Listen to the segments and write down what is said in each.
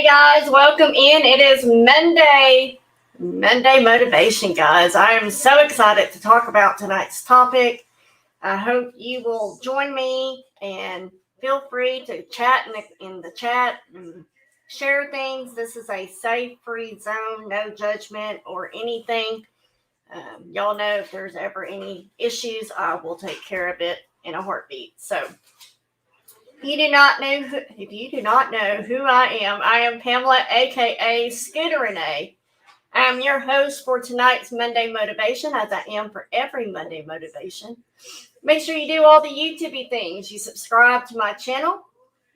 guys, welcome in. It is Monday motivation, guys. I am so excited to talk about tonight's topic. I hope you will join me and feel free to chat in the chat and share things. This is a safe, free zone, no judgment or anything. Y'all know if there's ever any issues, I will take care of it in a heartbeat. So if you do not know who I am Pamela, aka Scooterrenee. I am your host for tonight's Monday motivation, as I am for every Monday motivation. Make sure you do all the YouTube things. You subscribe to my channel.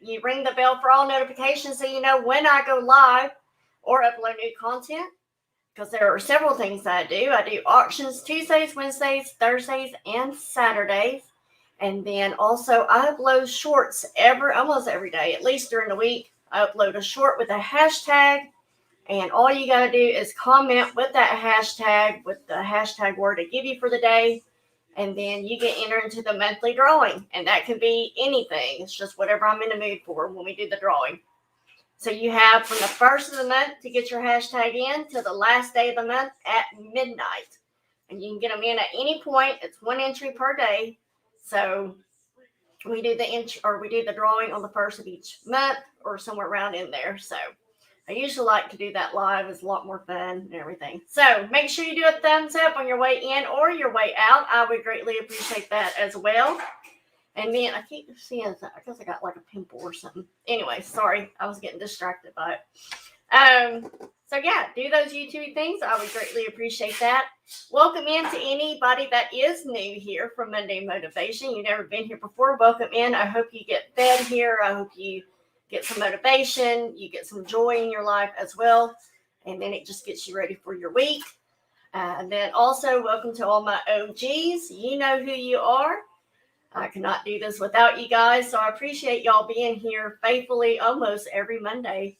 You ring the bell for all notifications so you know when I go live or upload new content. Because there are several things that I do. I do auctions Tuesdays, Wednesdays, Thursdays, and Saturdays. And then also I upload shorts almost every day, at least during the week. I upload a short with a hashtag, and all you got to do is comment with that hashtag, with the hashtag word I give you for the day, and then you get entered into the monthly drawing. And that can be anything. It's just whatever I'm in the mood for when we do the drawing. So you have from the first of the month to get your hashtag in to the last day of the month at midnight. And you can get them in at any point. It's one entry per day. So we do the drawing on the first of each month or somewhere around in there. So I usually like to do that live. It's a lot more fun and everything. So make sure you do a thumbs up on your way in or your way out. I would greatly appreciate that as well. And then I keep seeing, I guess I got like a pimple or something. Anyway, sorry, I was getting distracted by it. So yeah, do those YouTube things. I would greatly appreciate that. Welcome in to anybody that is new here from Monday Motivation. You've never been here before. Welcome in. I hope you get fed here. I hope you get some motivation. You get some joy in your life as well. And then it just gets you ready for your week. And then also welcome to all my OGs. You know who you are. I cannot do this without you guys. So I appreciate y'all being here faithfully almost every Monday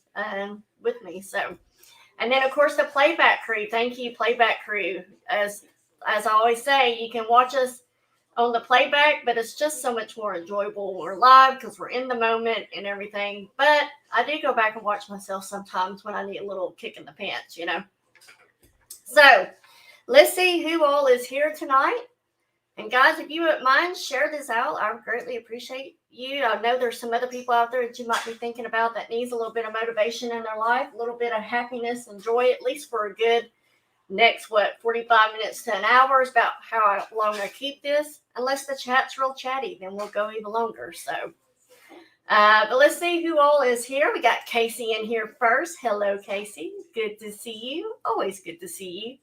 with me. So. And then, of course, the playback crew. Thank you, playback crew. As I always say, you can watch us on the playback, but it's just so much more enjoyable when we're live because we're in the moment and everything. But I do go back and watch myself sometimes when I need a little kick in the pants, you know. So let's see who all is here tonight. And guys, if you wouldn't mind, share this out. I would greatly appreciate you. I know there's some other people out there that you might be thinking about that needs a little bit of motivation in their life, a little bit of happiness and joy, at least for a good next, 45 minutes to an hour is about how long I keep this. Unless the chat's real chatty, then we'll go even longer. So, but let's see who all is here. We got Casey in here first. Hello, Casey. Good to see you. Always good to see you.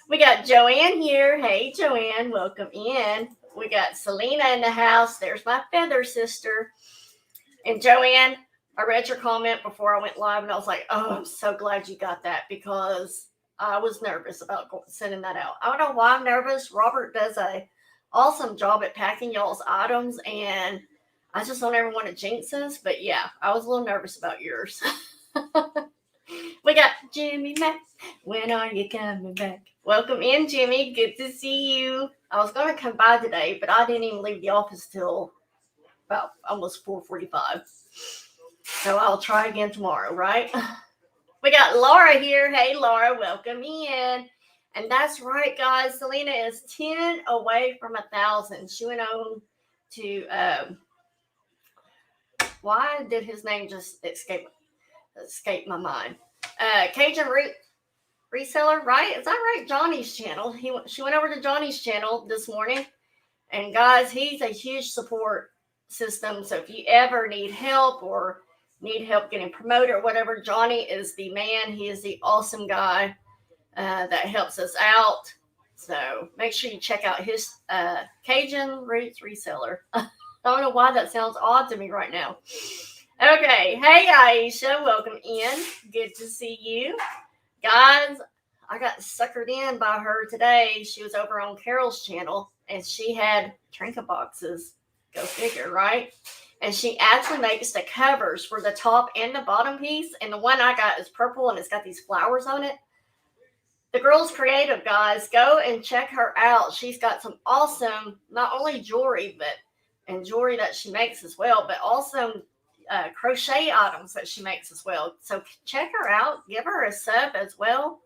We got Joanne here. Hey, Joanne, welcome in. We got Selena in the house. There's my feather sister. And Joanne, I read your comment before I went live, and I was like, oh, I'm so glad you got that because I was nervous about sending that out. I don't know why I'm nervous. Robert does an awesome job at packing y'all's items, and I just don't ever want to jinx us. But, yeah, I was a little nervous about yours. We got Jimmy Mac. When are you coming back? Welcome in, Jimmy. Good to see you. I was going to come by today, but I didn't even leave the office till about almost 4:45. So I'll try again tomorrow, right? We got Laura here. Hey, Laura, welcome in. And that's right, guys. Selena is 10 away from 1,000. She went on to, why did his name just escape my mind? Cajun reseller, right? Is that right? Johnny's channel. She went over to Johnny's channel this morning. And guys, he's a huge support system. So if you ever need help or need help getting promoted or whatever, Johnny is the man. He is the awesome guy that helps us out. So make sure you check out his Cajun Roots Reseller. I don't know why that sounds odd to me right now. Okay. Hey, Aisha. Welcome in. Good to see you. Guys, I got suckered in by her today. She was over on Carol's channel, and she had trinket boxes. Go figure, right? And she actually makes the covers for the top and the bottom piece. And the one I got is purple, and it's got these flowers on it. The girl's creative, guys. Go and check her out. She's got some awesome, not only jewelry, and jewelry that she makes as well, but also crochet items that she makes as well. So check her out. Give her a sub as well.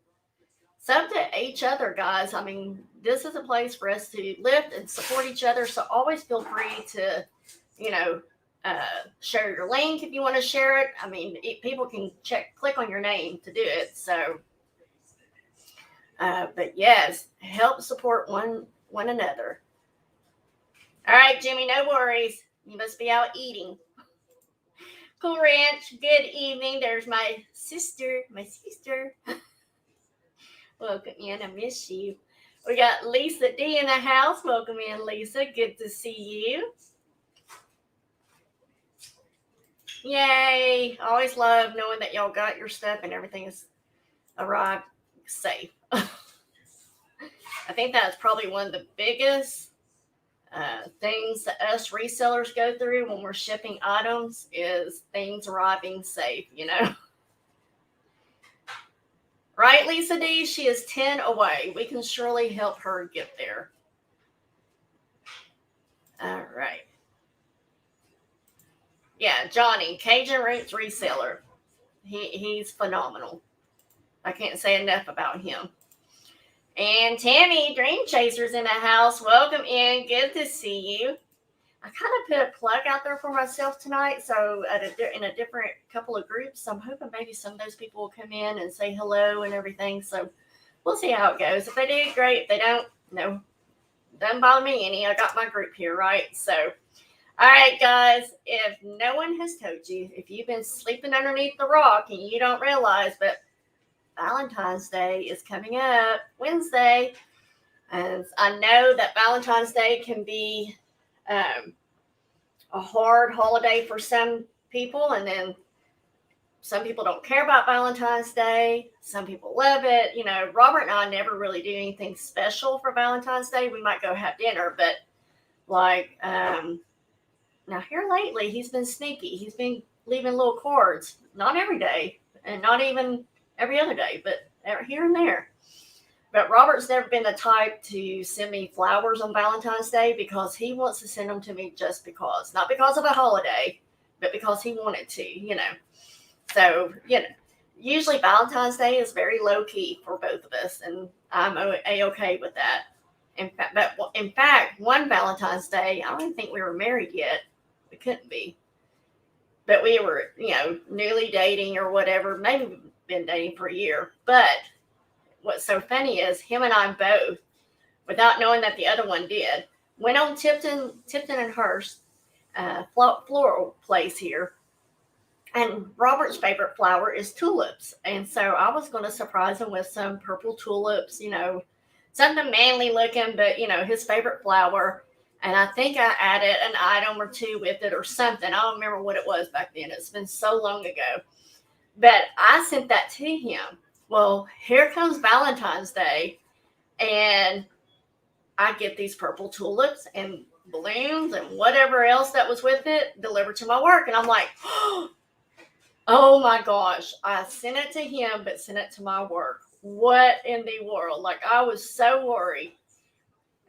Sub to each other, guys. I mean, this is a place for us to lift and support each other. So always feel free to, share your link if you want to share it. I mean, people can click on your name to do it. So, but yes, help support one another. All right, Jimmy, no worries. You must be out eating. Cool Ranch, good evening. There's my sister. Welcome in. I miss you. We got Lisa D in the house. Welcome in, Lisa. Good to see you. Yay. Always love knowing that y'all got your stuff and everything is arrived safe. I think that's probably one of the biggest things that us resellers go through when we're shipping items is things arriving safe, Right, Lisa D? She is 10 away. We can surely help her get there. All right. Yeah, Johnny, Cajun Roots reseller. He's phenomenal. I can't say enough about him. And Tammy, Dream Chasers in the house. Welcome in. Good to see you. I kind of put a plug out there for myself tonight. So in a different couple of groups, so I'm hoping maybe some of those people will come in and say hello and everything. So we'll see how it goes. If they do, great. If they don't, doesn't bother me any. I got my group here, right? So, all right, guys. If no one has told you, if you've been sleeping underneath the rock and you don't realize, but Valentine's Day is coming up Wednesday. And I know that Valentine's Day can be a hard holiday for some people, and then some people don't care about Valentine's Day. Some people love it. Robert and I never really do anything special for Valentine's Day. We might go have dinner, but now here lately, he's been sneaky. He's been leaving little cards, not every day, and not even every other day, but here and there. But Robert's never been the type to send me flowers on Valentine's Day because he wants to send them to me just because. Not because of a holiday, but because he wanted to, So, usually Valentine's Day is very low-key for both of us, and I'm A-okay with that. In fact, one Valentine's Day, I don't even think we were married yet. We couldn't be. But we were, newly dating or whatever. Maybe we've been dating for a year. But what's so funny is him and I both, without knowing that the other one did, went on Tipton and Hurst floral place here. And Robert's favorite flower is tulips. And so I was going to surprise him with some purple tulips, something manly looking, but, his favorite flower. And I think I added an item or two with it or something. I don't remember what it was back then. It's been so long ago. But I sent that to him. Well, here comes Valentine's Day, and I get these purple tulips and balloons and whatever else that was with it delivered to my work. And I'm like, oh my gosh, I sent it to him, but sent it to my work. What in the world? I was so worried.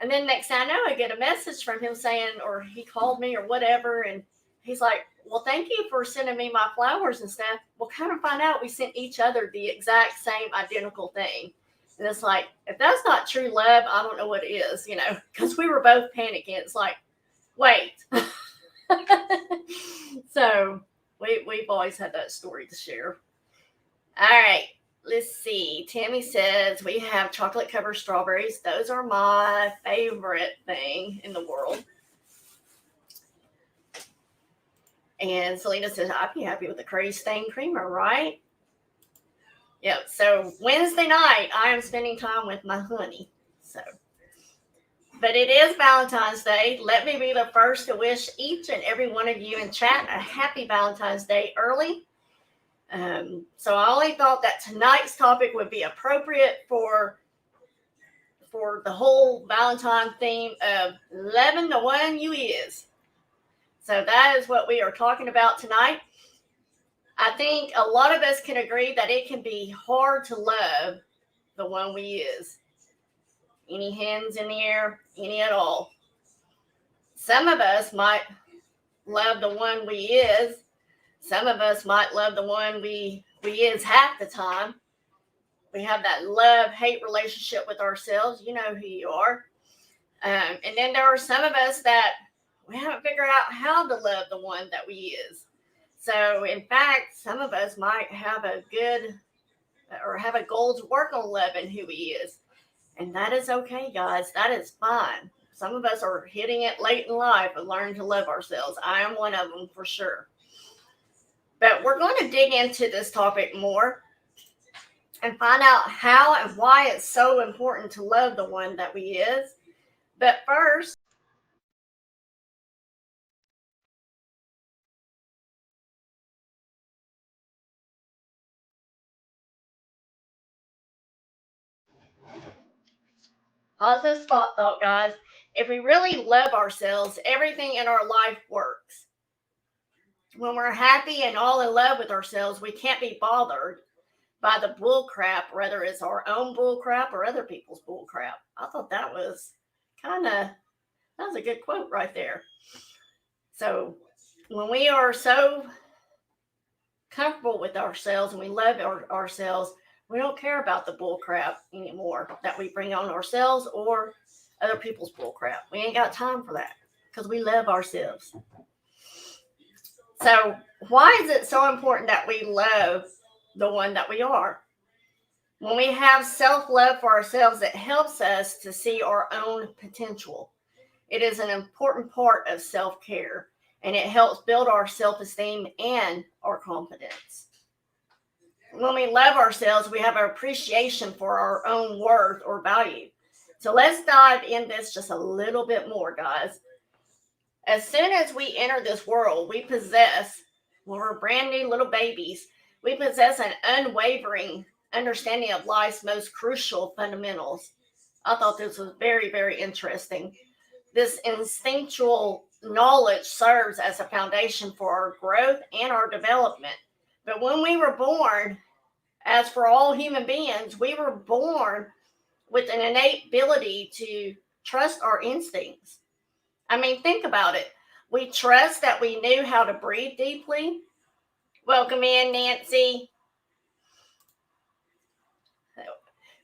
And then next thing I know, I get a message from him saying, or he called me or whatever, and he's like, well, thank you for sending me my flowers and stuff. Well, kind of find out we sent each other the exact same identical thing. And it's like, if that's not true love, I don't know what is, because we were both panicking. It's like, wait. So we've always had that story to share. All right. Let's see. Tammy says we have chocolate covered strawberries. Those are my favorite thing in the world. And Selena says, I'd be happy with the Curry Stain Creamer, right? Yep. So Wednesday night, I am spending time with my honey. But it is Valentine's Day. Let me be the first to wish each and every one of you in chat a happy Valentine's Day early. So I only thought that tonight's topic would be appropriate for the whole Valentine theme of loving the one you is. So that is what we are talking about tonight. I think a lot of us can agree that it can be hard to love the one we is. Any hands in the air? Any at all? Some of us might love the one we is, Some of us might love the one we is half the time. We have that love-hate relationship with ourselves. You know who you are. And then there are some of us that we haven't figured out how to love the one that we is. So, in fact, some of us might have a good or have a goal to work on loving who he is. And that is okay, guys. That is fine. Some of us are hitting it late in life and learning to love ourselves. I am one of them for sure. But we're going to dig into this topic more and find out how and why it's so important to love the one that we is. But first, pause this thought, guys. If we really love ourselves, everything in our life works. When we're happy and all in love with ourselves, we can't be bothered by the bull crap, whether it's our own bull crap or other people's bull crap. I thought that was that was a good quote right there. So when we are so comfortable with ourselves and we love ourselves, we don't care about the bull crap anymore that we bring on ourselves or other people's bull crap. We ain't got time for that because we love ourselves. So why is it so important that we love the one that we are? When we have self-love for ourselves, it helps us to see our own potential. It is an important part of self-care, and it helps build our self-esteem and our confidence. When we love ourselves, we have an appreciation for our own worth or value. So let's dive in this just a little bit more, guys. As soon as we enter this world, we possess, when we're brand new little babies, we possess an unwavering understanding of life's most crucial fundamentals. I thought this was very, very interesting. This instinctual knowledge serves as a foundation for our growth and our development. But when we were born, as for all human beings, we were born with an innate ability to trust our instincts. I mean, think about it. We trust that we knew how to breathe deeply. Welcome in, Nancy.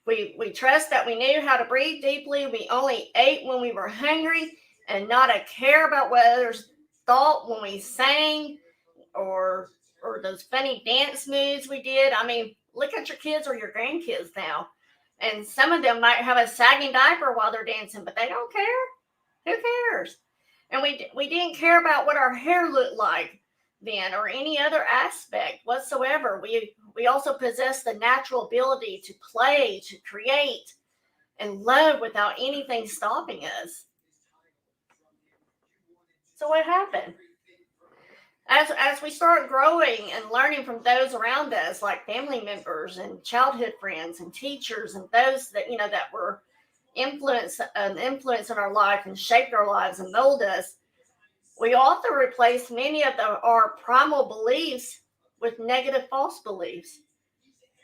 We trust that we knew how to breathe deeply. We only ate when we were hungry and not a care about what others thought when we sang or those funny dance moves we did. I mean, look at your kids or your grandkids now. And some of them might have a sagging diaper while they're dancing, but they don't care. Who cares? And we didn't care about what our hair looked like then or any other aspect whatsoever. We also possess the natural ability to play, to create, and love without anything stopping us. So what happened? As we start growing and learning from those around us, like family members and childhood friends and teachers and those that that were influence in our life and shaped our lives and mold us, we often replace many of our primal beliefs with negative false beliefs,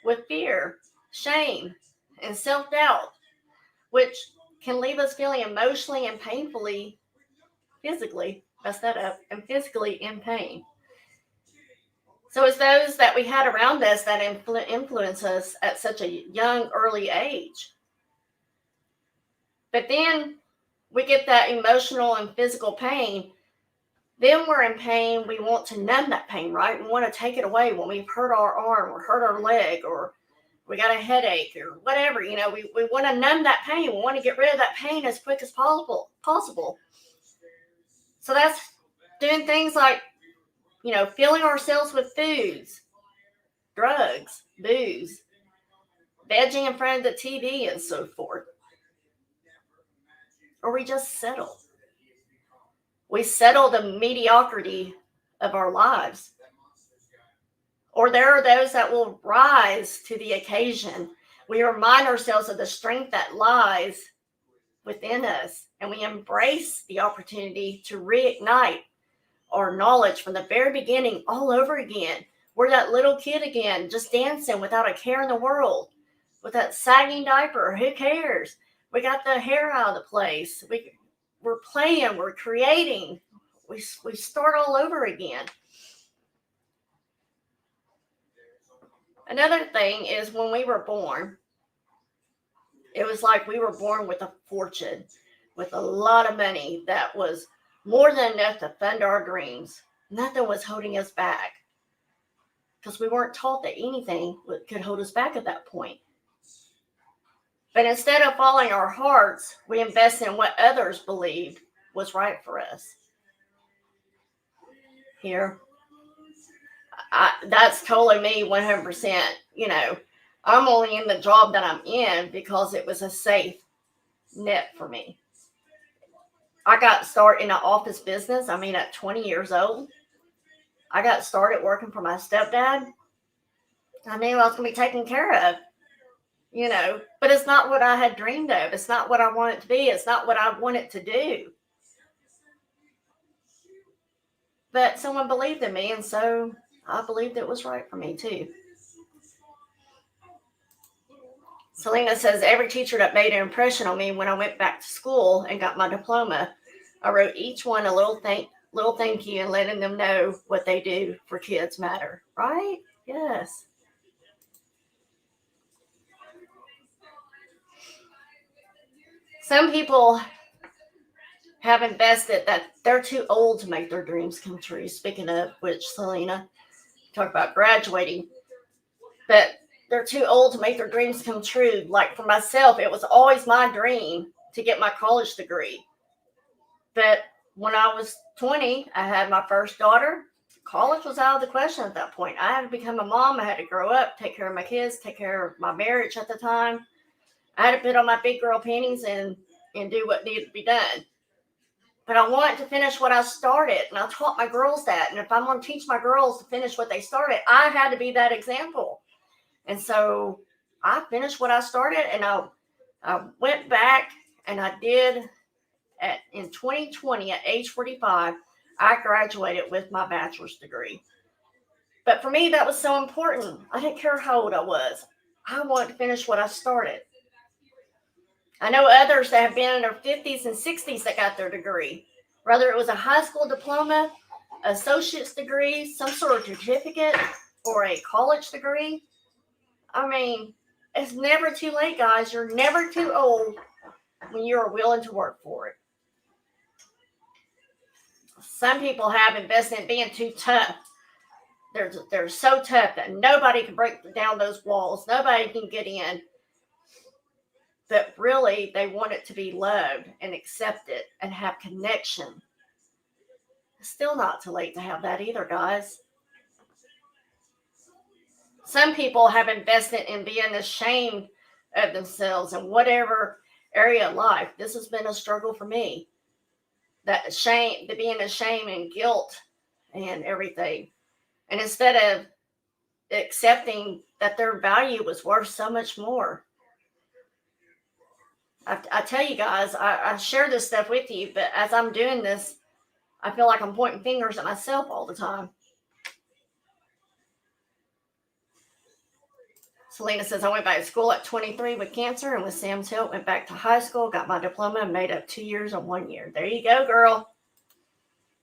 with fear, shame, and self-doubt, which can leave us feeling emotionally and painfully, physically, mess that up, and physically in pain. So it's those that we had around us that influence us at such a young, early age. But then we get that emotional and physical pain. Then we're in pain. We want to numb that pain, right? We want to take it away when we've hurt our arm or hurt our leg or we got a headache or whatever. We want to numb that pain. We want to get rid of that pain as quick as possible. So that's doing things like, filling ourselves with foods, drugs, booze, vegging in front of the TV and so forth. Or we just settle. We settle the mediocrity of our lives. Or there are those that will rise to the occasion. We remind ourselves of the strength that lies within us, and we embrace the opportunity to reignite our knowledge from the very beginning all over again. We're that little kid again, just dancing without a care in the world, with that sagging diaper. Who cares? We got the hair out of the place. We're playing, we're creating. We start all over again. Another thing is when we were born, it was like we were born with a fortune, with a lot of money that was more than enough to fund our dreams. Nothing was holding us back because we weren't taught that anything could hold us back at that point. But instead of following our hearts, we invested in what others believed was right for us. Here, that's totally me 100%. I'm only in the job that I'm in because it was a safe net for me. I got started in an office business. At 20 years old, I got started working for my stepdad. I knew I was going to be taken care of, but it's not what I had dreamed of. It's not what I want it to be. It's not what I wanted to do. But someone believed in me, and so I believed it was right for me too. Selena says, every teacher that made an impression on me when I went back to school and got my diploma, I wrote each one a little thank you and letting them know what they do for kids matter. Right? Yes. Some people have invested that they're too old to make their dreams come true. Speaking of which, Selena, talk about graduating, but they're too old to make their dreams come true. Like for myself, it was always my dream to get my college degree. But when I was 20, I had my first daughter. College was out of the question at that point. I had to become a mom. I had to grow up, take care of my kids, take care of my marriage at the time. I had to put on my big girl panties and do what needed to be done. But I wanted to finish what I started, and I taught my girls that. And if I'm going to teach my girls to finish what they started, I had to be that example. And so I finished what I started, and I went back and I did in 2020 at age 45, I graduated with my bachelor's degree. But for me, that was so important. I didn't care how old I was. I wanted to finish what I started. I know others that have been in their 50s and 60s that got their degree, whether it was a high school diploma, associate's degree, some sort of certificate, or a college degree. It's never too late, guys. You're never too old when you're willing to work for it. Some people have invested in being too tough. They're so tough that nobody can break down those walls. Nobody can get in. But really, they want it to be loved and accepted and have connection. It's still not too late to have that either, guys. Some people have invested in being ashamed of themselves in whatever area of life. This has been a struggle for me. That shame, the being ashamed and guilt and everything. And instead of accepting that their value was worth so much more. I tell you guys, I share this stuff with you, but as I'm doing this, I feel like I'm pointing fingers at myself all the time. Selena says, I went back to school at 23 with cancer, and with Sam's help, went back to high school, got my diploma, and made up 2 years and 1 year. There you go, girl.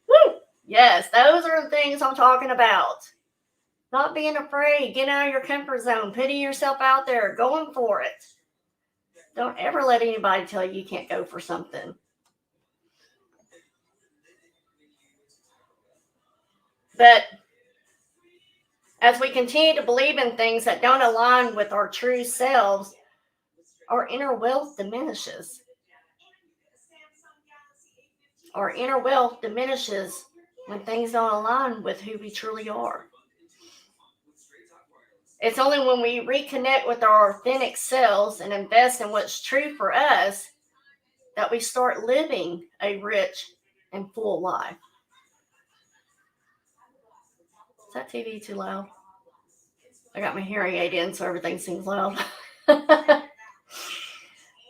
Woo! Yes, those are the things I'm talking about. Not being afraid, getting out of your comfort zone, putting yourself out there, going for it. Don't ever let anybody tell you can't go for something. But as we continue to believe in things that don't align with our true selves, our inner wealth diminishes. Our inner wealth diminishes when things don't align with who we truly are. It's only when we reconnect with our authentic selves and invest in what's true for us that we start living a rich and full life. Is that TV too loud? I got my hearing aid in, so everything seems loud.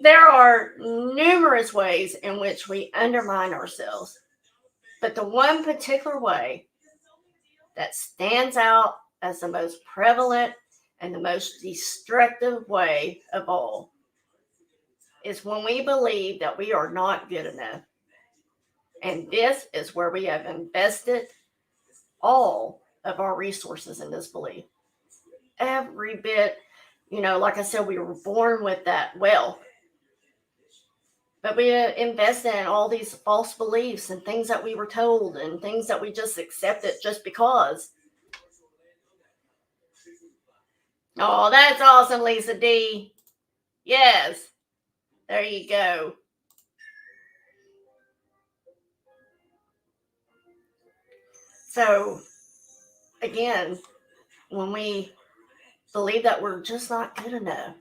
There are numerous ways in which we undermine ourselves, but the one particular way that stands out as the most prevalent and the most destructive way of all is when we believe that we are not good enough. And this is where we have invested all of our resources in this belief. every bit, like I said, we were born with that wealth. But we invested in all these false beliefs and things that we were told and things that we just accepted just because. Oh, that's awesome, Lisa D. Yes, there you go. So, again, when we believe that we're just not good enough,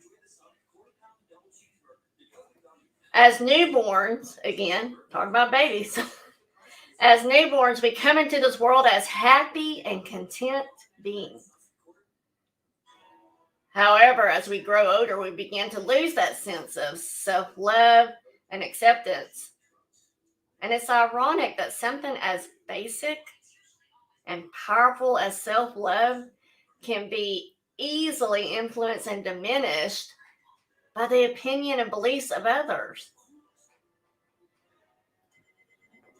as newborns, again, talking about babies, as newborns, we come into this world as happy and content beings. However, as we grow older, we begin to lose that sense of self-love and acceptance. And it's ironic that something as basic and powerful as self-love can be easily influenced and diminished by the opinion and beliefs of others.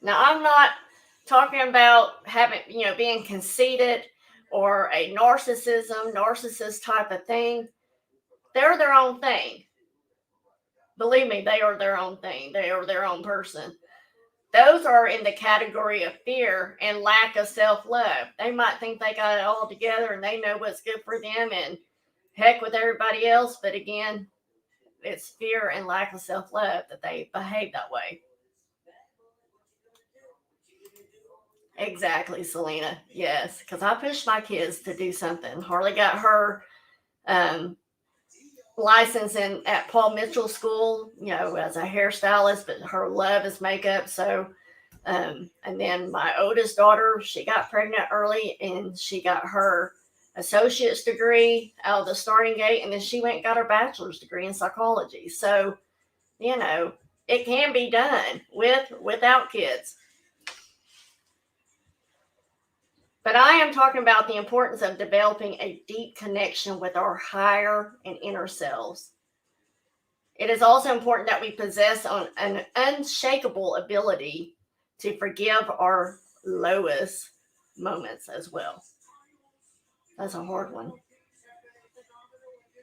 Now, I'm not talking about being conceited or a narcissist type of thing. They're their own thing. Believe me, they are their own thing. They are their own person. Those are in the category of fear and lack of self-love. They might think they got it all together and they know what's good for them and heck with everybody else. But again, it's fear and lack of self-love that they behave that way. Exactly, Selena. Yes, because I pushed my kids to do something. Harley got her license at Paul Mitchell School, as a hairstylist, but her love is makeup. So, and then my oldest daughter, she got pregnant early and she got her associate's degree out of the starting gate. And then she went and got her bachelor's degree in psychology. So, it can be done without kids. But I am talking about the importance of developing a deep connection with our higher and inner selves. It is also important that we possess an unshakable ability to forgive our lowest moments as well. That's a hard one.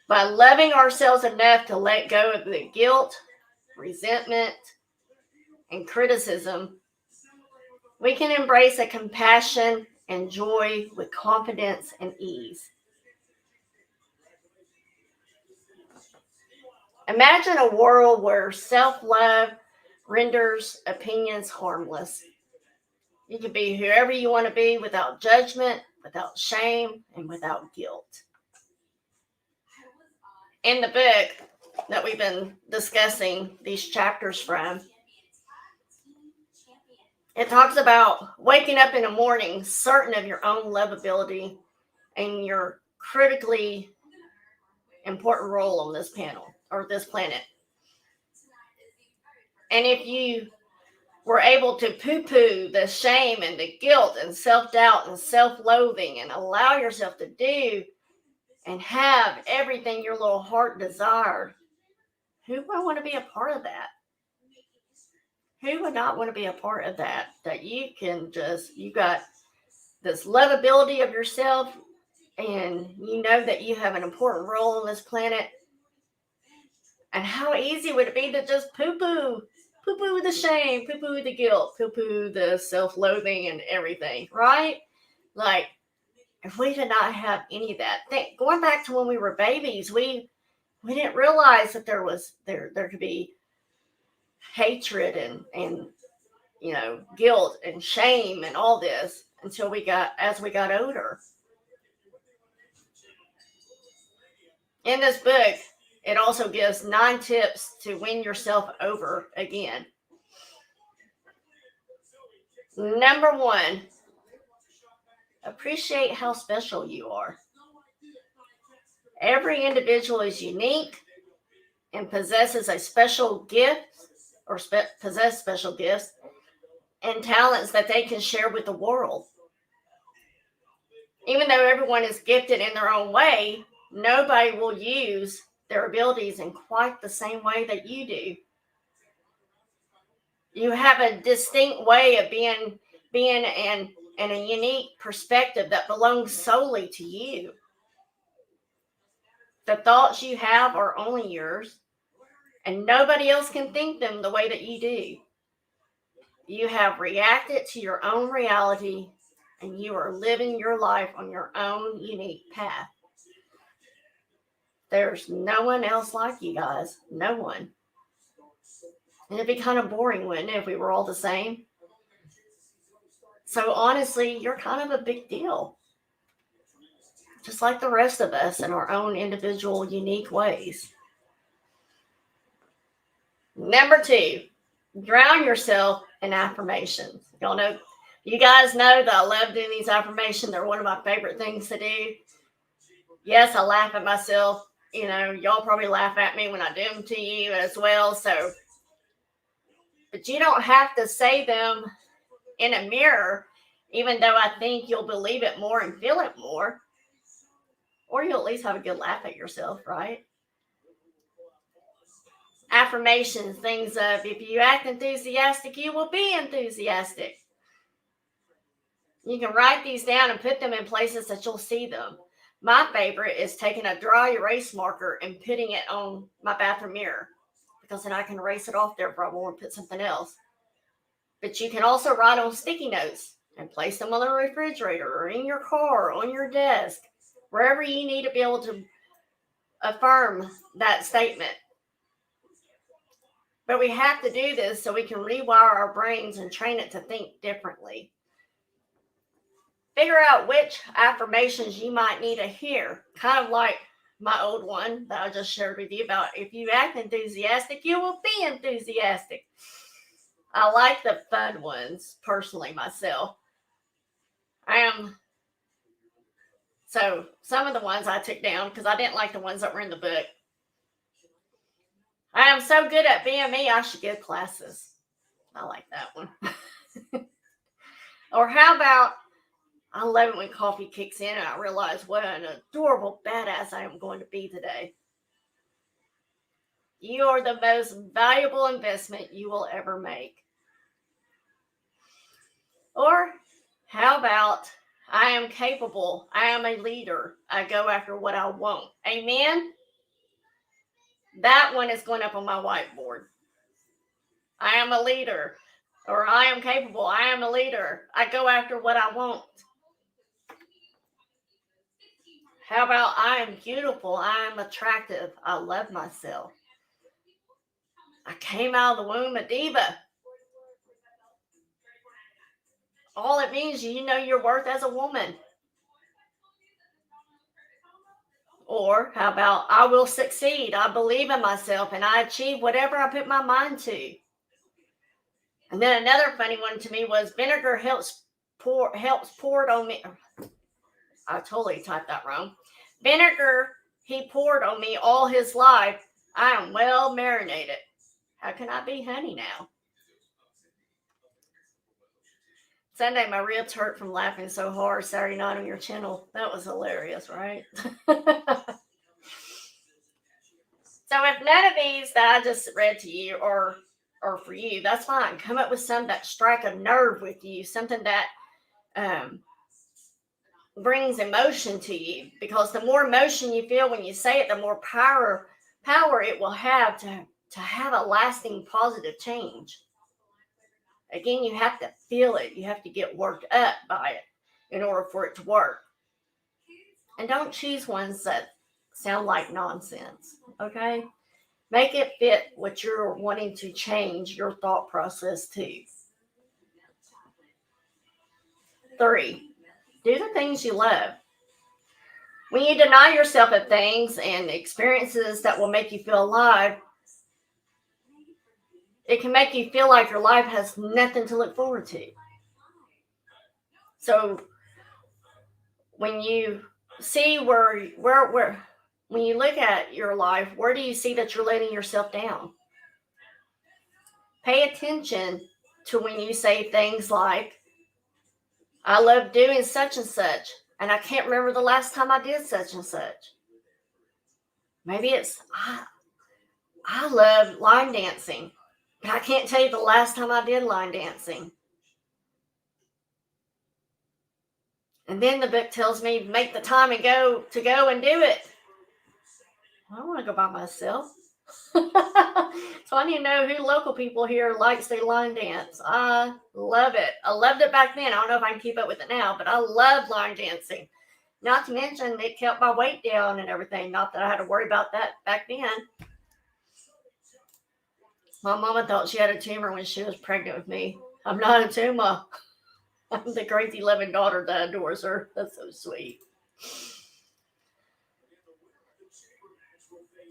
By loving ourselves enough to let go of the guilt, resentment, and criticism, we can embrace a compassion and joy with confidence and ease. Imagine a world where self-love renders opinions harmless. You can be whoever you want to be without judgment, without shame, and without guilt. In the book that we've been discussing these chapters from, it talks about waking up in the morning certain of your own lovability and your critically important role on this panel or this planet. And if you were able to poo-poo the shame and the guilt and self-doubt and self-loathing and allow yourself to do and have everything your little heart desired, who would want to be a part of that? Who would not want to be a part of that? That you got this lovability of yourself and you know that you have an important role on this planet. And how easy would it be to just poo-poo the shame, poo-poo the guilt, poo-poo the self-loathing and everything, right? Like, if we did not have any of that, going back to when we were babies, we didn't realize that there could be hatred and guilt and shame and all this until as we got older. In this book, it also gives 9 tips to win yourself over again. Number 1, appreciate how special you are. Every individual is unique and possesses a special gift or possess special gifts and talents that they can share with the world. Even though everyone is gifted in their own way, nobody will use their abilities in quite the same way that you do. You have a distinct way of being and a unique perspective that belongs solely to you. The thoughts you have are only yours, and nobody else can think them the way that you do. You have reacted to your own reality, and you are living your life on your own unique path. There's no one else like you guys. No one. And it'd be kind of boring, wouldn't it, if we were all the same? So honestly, you're kind of a big deal. Just like the rest of us in our own individual, unique ways. Number 2, drown yourself in affirmations. You guys know that I love doing these affirmations. They're one of my favorite things to do. Yes, I laugh at myself. Y'all probably laugh at me when I do them to you as well. But you don't have to say them in a mirror, even though I think you'll believe it more and feel it more. Or you'll at least have a good laugh at yourself, right? Affirmations, things of, if you act enthusiastic, you will be enthusiastic. You can write these down and put them in places that you'll see them. My favorite is taking a dry erase marker and putting it on my bathroom mirror, because then I can erase it off there if I want to put something else. But you can also write on sticky notes and place them on the refrigerator or in your car or on your desk, wherever you need to be able to affirm that statement. But we have to do this so we can rewire our brains and train it to think differently. Figure out which affirmations you might need to hear, kind of like my old one that I just shared with you about, if you act enthusiastic, you will be enthusiastic. I like the fun ones, personally, myself. So some of the ones I took down because I didn't like the ones that were in the book. I am so good at being me, I should give classes. I like that one. Or how about, I love it when coffee kicks in and I realize what an adorable badass I am going to be today. You are the most valuable investment you will ever make. Or how about, I am capable, I am a leader, I go after what I want. Amen? That one is going up on my whiteboard. I am a leader, or I am capable, I am a leader, I go after what I want. How about, I am beautiful, I am attractive, I love myself. I came out of the womb a diva. All it means, you know your worth as a woman. Or how about, I will succeed, I believe in myself, and I achieve whatever I put my mind to. And then another funny one to me was, vinegar helps poured on me. I totally typed that wrong. Vinegar he poured on me all his life. I am well marinated. How can I be honey now? Sunday, my ribs hurt from laughing so hard Saturday night on your channel. That was hilarious, right? So if none of these that I just read to you are for you, that's fine. Come up with some that strike a nerve with you, something that brings emotion to you, because the more emotion you feel when you say it, the more power it will have to have a lasting positive change. Again, you have to feel it. You have to get worked up by it in order for it to work. And don't choose ones that sound like nonsense, okay? Make it fit what you're wanting to change your thought process to. 3, do the things you love. When you deny yourself of things and experiences that will make you feel alive, it can make you feel like your life has nothing to look forward to. So when you see where when you look at your life, where do you see that you're letting yourself down? Pay attention to when you say things like, I love doing such and such, and I can't remember the last time I did such and such. Maybe it's, I love line dancing, but I can't tell you the last time I did line dancing. And then the book tells me, make the time and go and do it. I don't want to go by myself. So I need to know who local people here likes to line dance. I love it. I loved it back then. I don't know if I can keep up with it now, but I love line dancing. Not to mention it kept my weight down and everything. Not that I had to worry about that back then. My mama thought she had a tumor when she was pregnant with me. I'm not a tumor. I'm the crazy loving daughter that adores her. That's so sweet.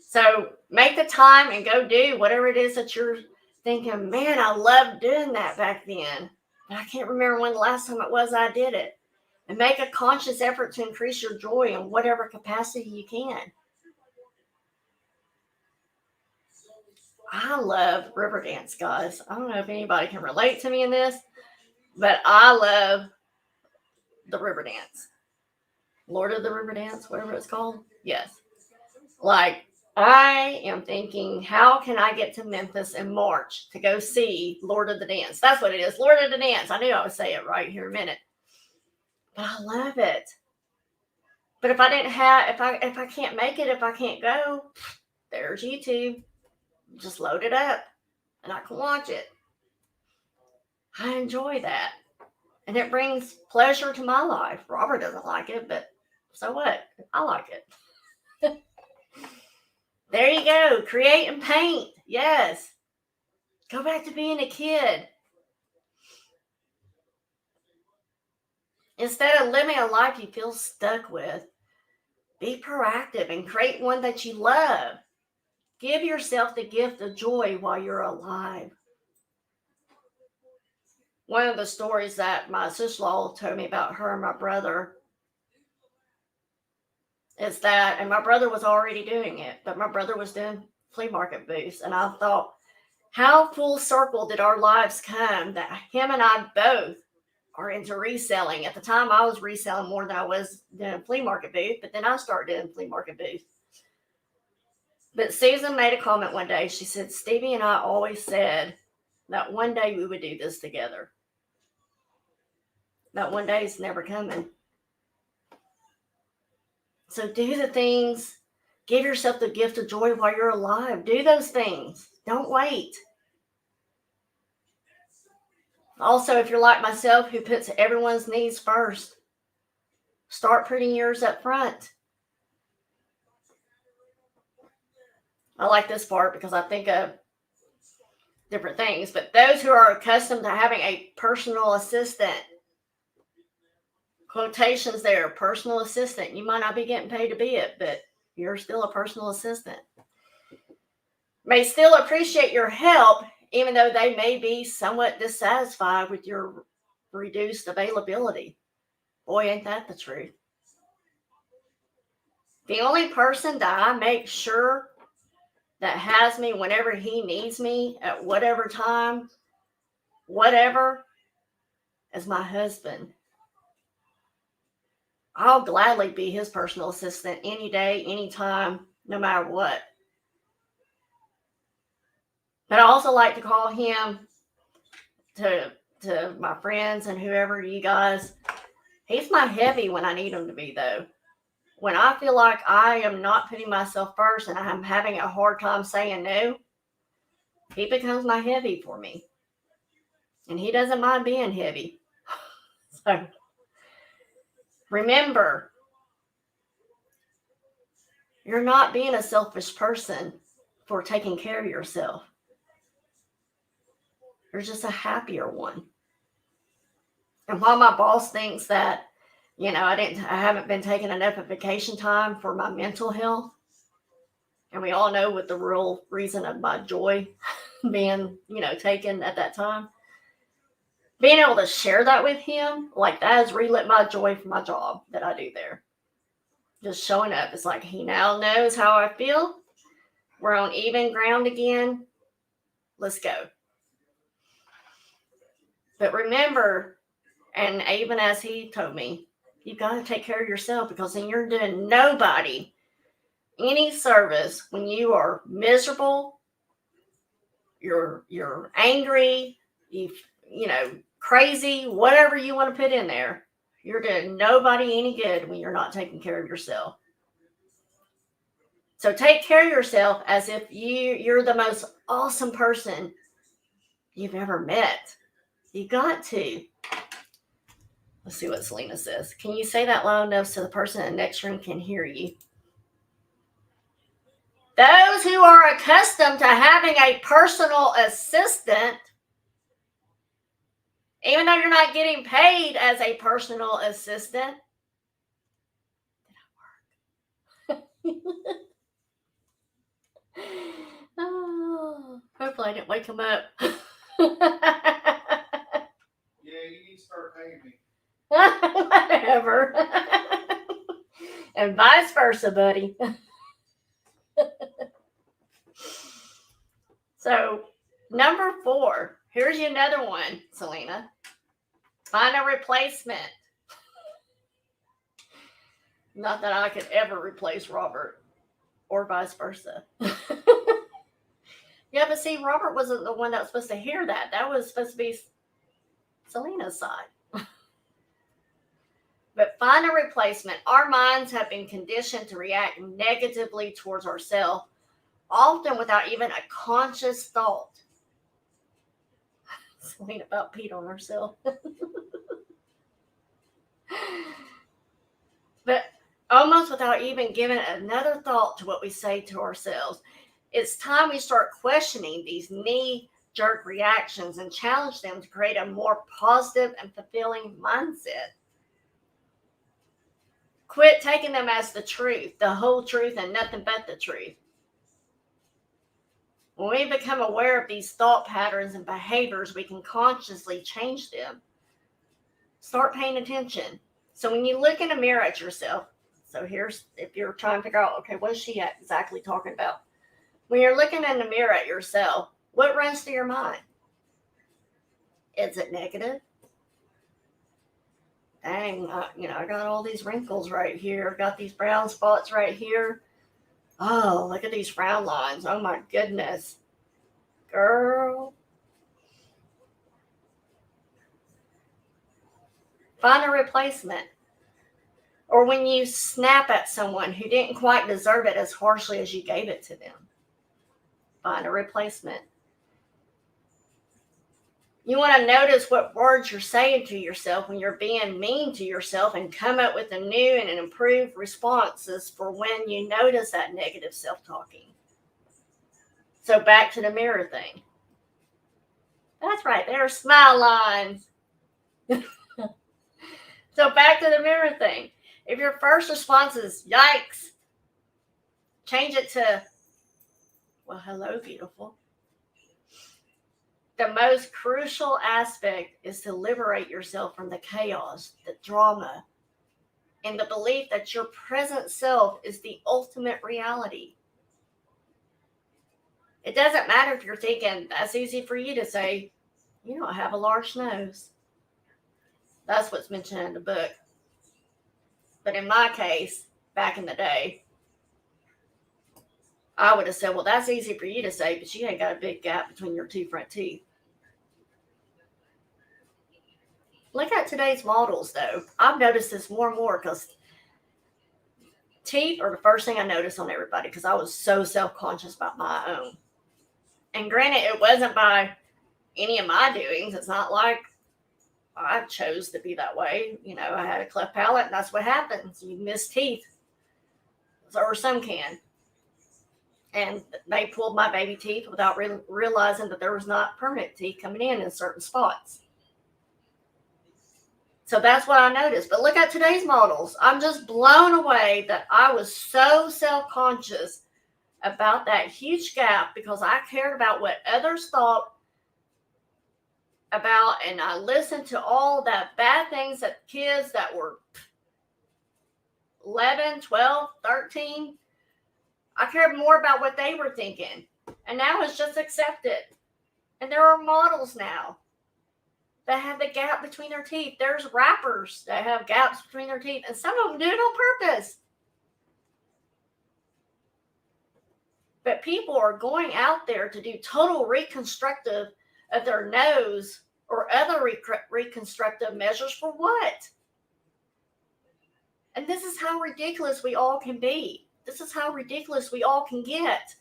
So make the time and go do whatever it is that you're thinking, man, I loved doing that back then. But I can't remember when the last time it was I did it. And make a conscious effort to increase your joy in whatever capacity you can. I love river dance, guys. I don't know if anybody can relate to me in this, but I love the river dance. Lord of the River Dance, whatever it's called. Yes. Like, I am thinking, how can I get to Memphis in March to go see Lord of the Dance? That's what it is, Lord of the Dance. I knew I would say it right here in a minute. But I love it. But if I didn't have, if I can't make it, if I can't go, there's YouTube. Just load it up and I can watch it. I enjoy that. And it brings pleasure to my life. Robert doesn't like it, but so what? I like it. There you go. Create and paint. Yes. Go back to being a kid. Instead of living a life you feel stuck with, be proactive and create one that you love. Give yourself the gift of joy while you're alive. One of the stories that my sister-in-law told me about her and my brother is that, and my brother was already doing it, but my brother was doing flea market booths. And I thought, how full circle did our lives come that him and I both are into reselling. At the time, I was reselling more than I was doing a flea market booth, but then I started doing flea market booth. But Susan made a comment one day. She said, Stevie and I always said that one day we would do this together. That one day is never coming. So do the things. Give yourself the gift of joy while you're alive. Do those things. Don't wait. Also, if you're like myself who puts everyone's needs first, start putting yours up front. I like this part because I think of different things. But those who are accustomed to having a personal assistant, quotations there, personal assistant. You might not be getting paid to be it, but you're still a personal assistant. May still appreciate your help, even though they may be somewhat dissatisfied with your reduced availability. Boy, ain't that the truth. The only person that I make sure that has me whenever he needs me at whatever time, whatever, is my husband. I'll gladly be his personal assistant any day, anytime, no matter what. But I also like to call him to my friends and whoever you guys. He's my heavy when I need him to be, though. When I feel like I am not putting myself first and I'm having a hard time saying no, he becomes my heavy for me. And he doesn't mind being heavy. So remember, you're not being a selfish person for taking care of yourself. You're just a happier one. And while my boss thinks that, I haven't been taking enough of vacation time for my mental health, and we all know what the real reason of my joy being, taken at that time, being able to share that with him, like that has relit my joy for my job that I do there. Just showing up. It's like he now knows how I feel. We're on even ground again. Let's go. But remember, and even as he told me, you've got to take care of yourself, because then you're doing nobody any service when you are miserable, you're angry, crazy, whatever you want to put in there. You're doing nobody any good when you're not taking care of yourself. So take care of yourself as if you're the most awesome person you've ever met. You got to. Let's see what Selena says. Can you say that loud enough so the person in the next room can hear you? Those who are accustomed to having a personal assistant, even though you're not getting paid as a personal assistant, oh, hopefully I didn't wake him up. Yeah, you need to start paying me. Whatever. And vice versa, buddy. So, number 4. Here's another one, Selena. Find a replacement. Not that I could ever replace Robert, or vice versa. Yeah, but see, Robert wasn't the one that was supposed to hear that. That was supposed to be Selena's side. But find a replacement. Our minds have been conditioned to react negatively towards ourselves, often without even a conscious thought. Selena about peed on herself. But almost without even giving another thought to what we say to ourselves. It's time we start questioning these knee-jerk reactions and challenge them to create a more positive and fulfilling mindset. Quit taking them as the truth, the whole truth, and nothing but the truth. When we become aware of these thought patterns and behaviors, we can consciously change them. Start paying attention. So when you look in a mirror at yourself, so here's, if you're trying to figure out, okay, what is she exactly talking about? When you're looking in the mirror at yourself, what runs through your mind? Is it negative? Dang, I got all these wrinkles right here. Got these brown spots right here. Oh, look at these frown lines. Oh my goodness. Girl. Find a replacement. Or when you snap at someone who didn't quite deserve it as harshly as you gave it to them, find a replacement. You want to notice what words you're saying to yourself when you're being mean to yourself and come up with a new and improved responses for when you notice that negative self-talking. So back to the mirror thing. That's right, there are smile lines. So back to the mirror thing. If your first response is, yikes, change it to, well, hello, beautiful. The most crucial aspect is to liberate yourself from the chaos, the drama, and the belief that your present self is the ultimate reality. It doesn't matter if you're thinking, that's easy for you to say, you don't have a large nose. That's what's mentioned in the book. But in my case, back in the day, I would have said, well, that's easy for you to say, but you ain't got a big gap between your 2 front teeth. Look at today's models, though. I've noticed this more and more because teeth are the first thing I noticed on everybody because I was so self-conscious about my own. And granted, it wasn't by any of my doings. It's not like I chose to be that way. I had a cleft palate, and that's what happens. You miss teeth, or some can. And they pulled my baby teeth without realizing that there was not permanent teeth coming in certain spots. So that's what I noticed. But look at today's models. I'm just blown away that I was so self-conscious about that huge gap because I cared about what others thought about, and I listened to all that bad things that kids that were 11, 12, 13, I cared more about what they were thinking. And now it's just accepted. And there are models now that have the gap between their teeth. There's rappers that have gaps between their teeth, and some of them do it on purpose. But people are going out there to do total reconstructive of their nose or other reconstructive measures for what? And this is how ridiculous we all can be. This is how ridiculous we all can get.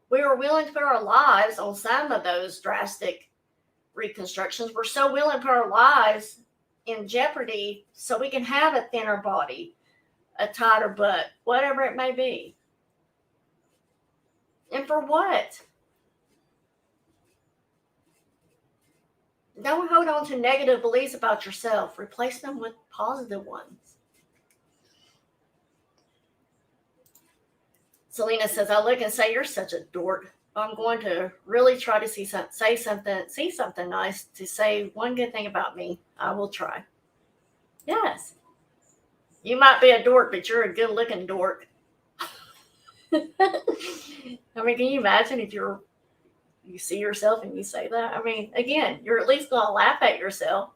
We were willing to put our lives on some of those drastic reconstructions. We're so willing to put our lives in jeopardy so we can have a thinner body, a tighter butt, whatever it may be. And for what? Don't hold on to negative beliefs about yourself. Replace them with positive ones. Selena says, I look and say, you're such a dork. I'm going to really try to see something nice, to say one good thing about me. I will try. Yes. You might be a dork, but you're a good looking dork. I mean, can you imagine if you see yourself and you say that? I mean, again, you're at least going to laugh at yourself.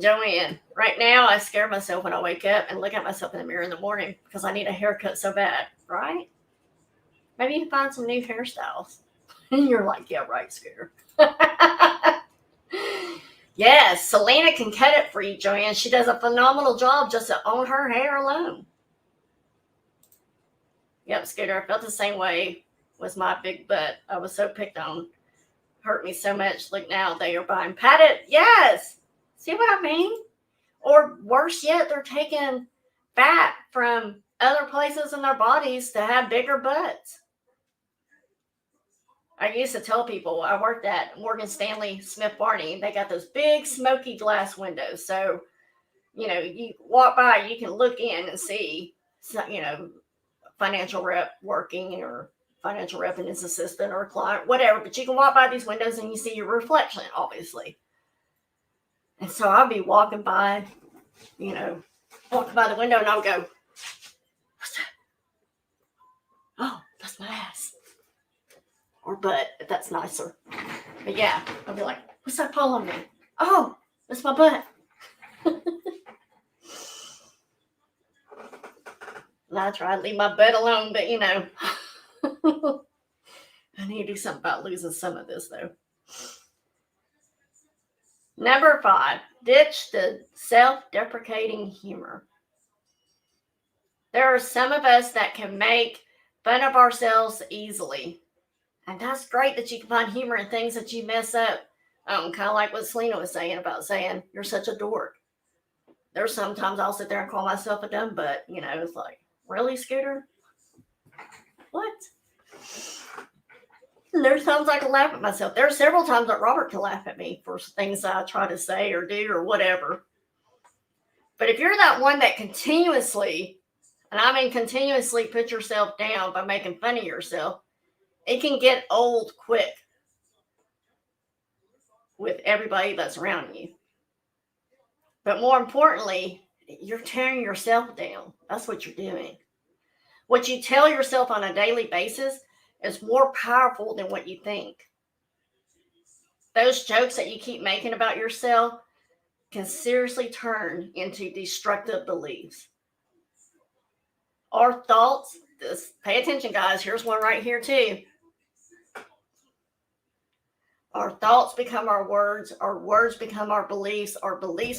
Joanne, right now I scare myself when I wake up and look at myself in the mirror in the morning because I need a haircut so bad, right? Maybe you can find some new hairstyles. And you're like, yeah, right, Scooter. Yes, Selena can cut it for you, Joanne. She does a phenomenal job just on her hair alone. Yep, Scooter, I felt the same way with my big butt. I was so picked on. Hurt me so much. Look now, they are buying padded. Yes. See what I mean? Or worse yet, they're taking fat from other places in their bodies to have bigger butts. I used to tell people, I worked at Morgan Stanley Smith Barney. They got those big smoky glass windows. So, you walk by, you can look in and see, financial rep working, or financial rep and his assistant or client, whatever. But you can walk by these windows and you see your reflection, obviously. And so I'll be walking by the window, and I'll go, what's that? Oh, that's my ass. Or butt, if that's nicer. But yeah, I'll be like, what's that pole on me? Oh, that's my butt. And I try to leave my butt alone, but I need to do something about losing some of this, though. Number 5, ditch the self-deprecating humor. There are some of us that can make fun of ourselves easily. And that's great that you can find humor in things that you mess up. Kind of like what Selena was saying about saying, you're such a dork. There's sometimes I'll sit there and call myself a dumb butt. It's like, really, Scooter? What? And there's times I can laugh at myself. There are several times that Robert can laugh at me for things I try to say or do or whatever. But if you're that one that continuously, and I mean continuously, put yourself down by making fun of yourself, it can get old quick with everybody that's around you. But more importantly, you're tearing yourself down. That's what you're doing. What you tell yourself on a daily basis is more powerful than what you think. Those jokes that you keep making about yourself can seriously turn into destructive beliefs. Our thoughts, pay attention, guys. Here's one right here, too. Our thoughts become our words become our beliefs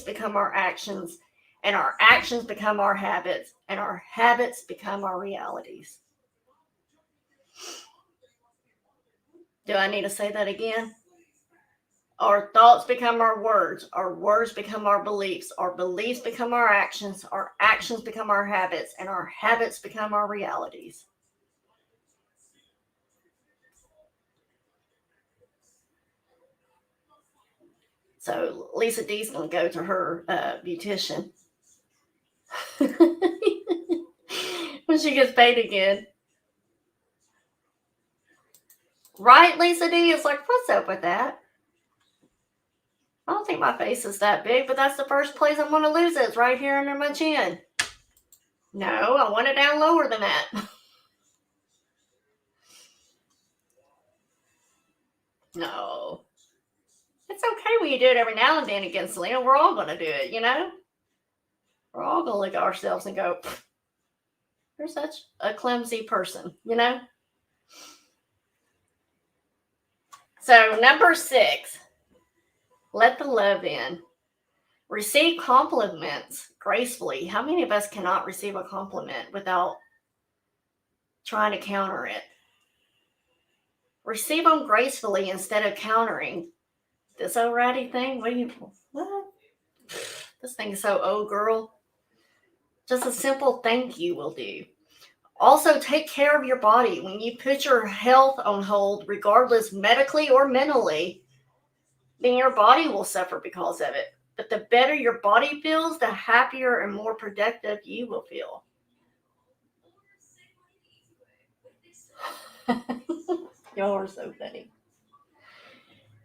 become our actions, and our actions become our habits, and our habits become our realities. Do I need to say that again? Our thoughts become our words become our beliefs become our actions become our habits, and our habits become our realities. So Lisa D's going to go to her beautician when she gets paid again. Right, Lisa D? It's like, what's up with that? I don't think my face is that big, but that's the first place I'm going to lose it. It's right here under my chin. No, I want it down lower than that. No. It's okay when you do it every now and then again, Selena. We're all going to do it, We're all going to look at ourselves and go, you're such a clumsy person, So number 6, let the love in. Receive compliments gracefully. How many of us cannot receive a compliment without trying to counter it? Receive them gracefully instead of countering. This old ratty thing? What? This thing is so old, girl. Just a simple thank you will do. Also, take care of your body. When you put your health on hold, regardless medically or mentally, then your body will suffer because of it. But the better your body feels, the happier and more productive you will feel. Y'all are so funny.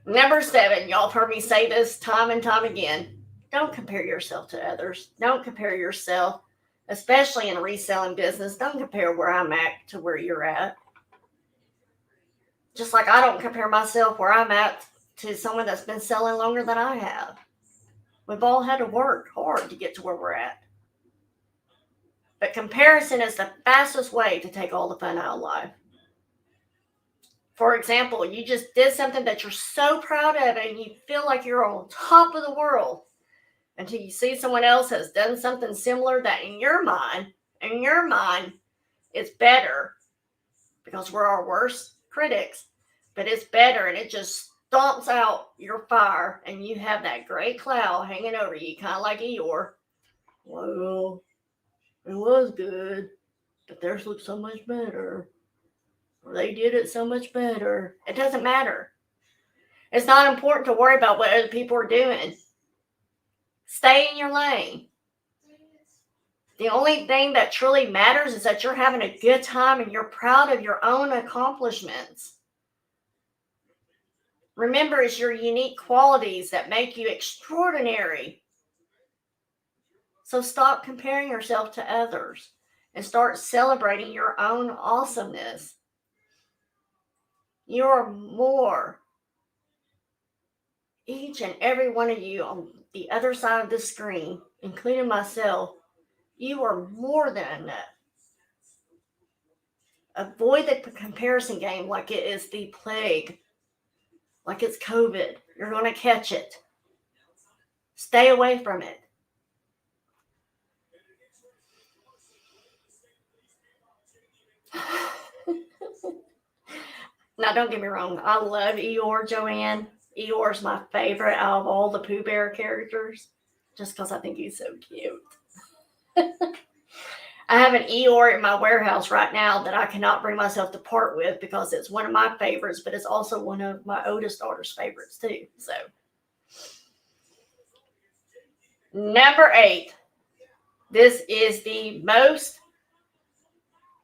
Number 7, y'all have heard me say this time and time again. Don't compare yourself to others. Don't compare yourself, especially in a reselling business. Don't compare where I'm at to where you're at. Just like I don't compare myself where I'm at to someone that's been selling longer than I have. We've all had to work hard to get to where we're at. But comparison is the fastest way to take all the fun out of life. For example, you just did something that you're so proud of and you feel like you're on top of the world until you see someone else has done something similar that in your mind, it's better because we're our worst critics, but it's better and it just stomps out your fire and you have that gray cloud hanging over you, kind of like Eeyore. Well, it was good, but theirs looked so much better. Or they did it so much better. It doesn't matter. It's not important to worry about what other people are doing. Stay in your lane. The only thing that truly matters is that you're having a good time and you're proud of your own accomplishments. Remember, it's your unique qualities that make you extraordinary. So stop comparing yourself to others and start celebrating your own awesomeness. You're more. Each and every one of you on the other side of the screen, including myself, you are more than enough. Avoid the comparison game like it is the plague, like it's COVID. You're going to catch it. Stay away from it. Now, don't get me wrong. I love Eeyore, Joanne. Eeyore's my favorite out of all the Pooh Bear characters, just because I think he's so cute. I have an Eeyore in my warehouse right now that I cannot bring myself to part with because it's one of my favorites, but it's also one of my oldest daughter's favorites too. So, number 8. This is the most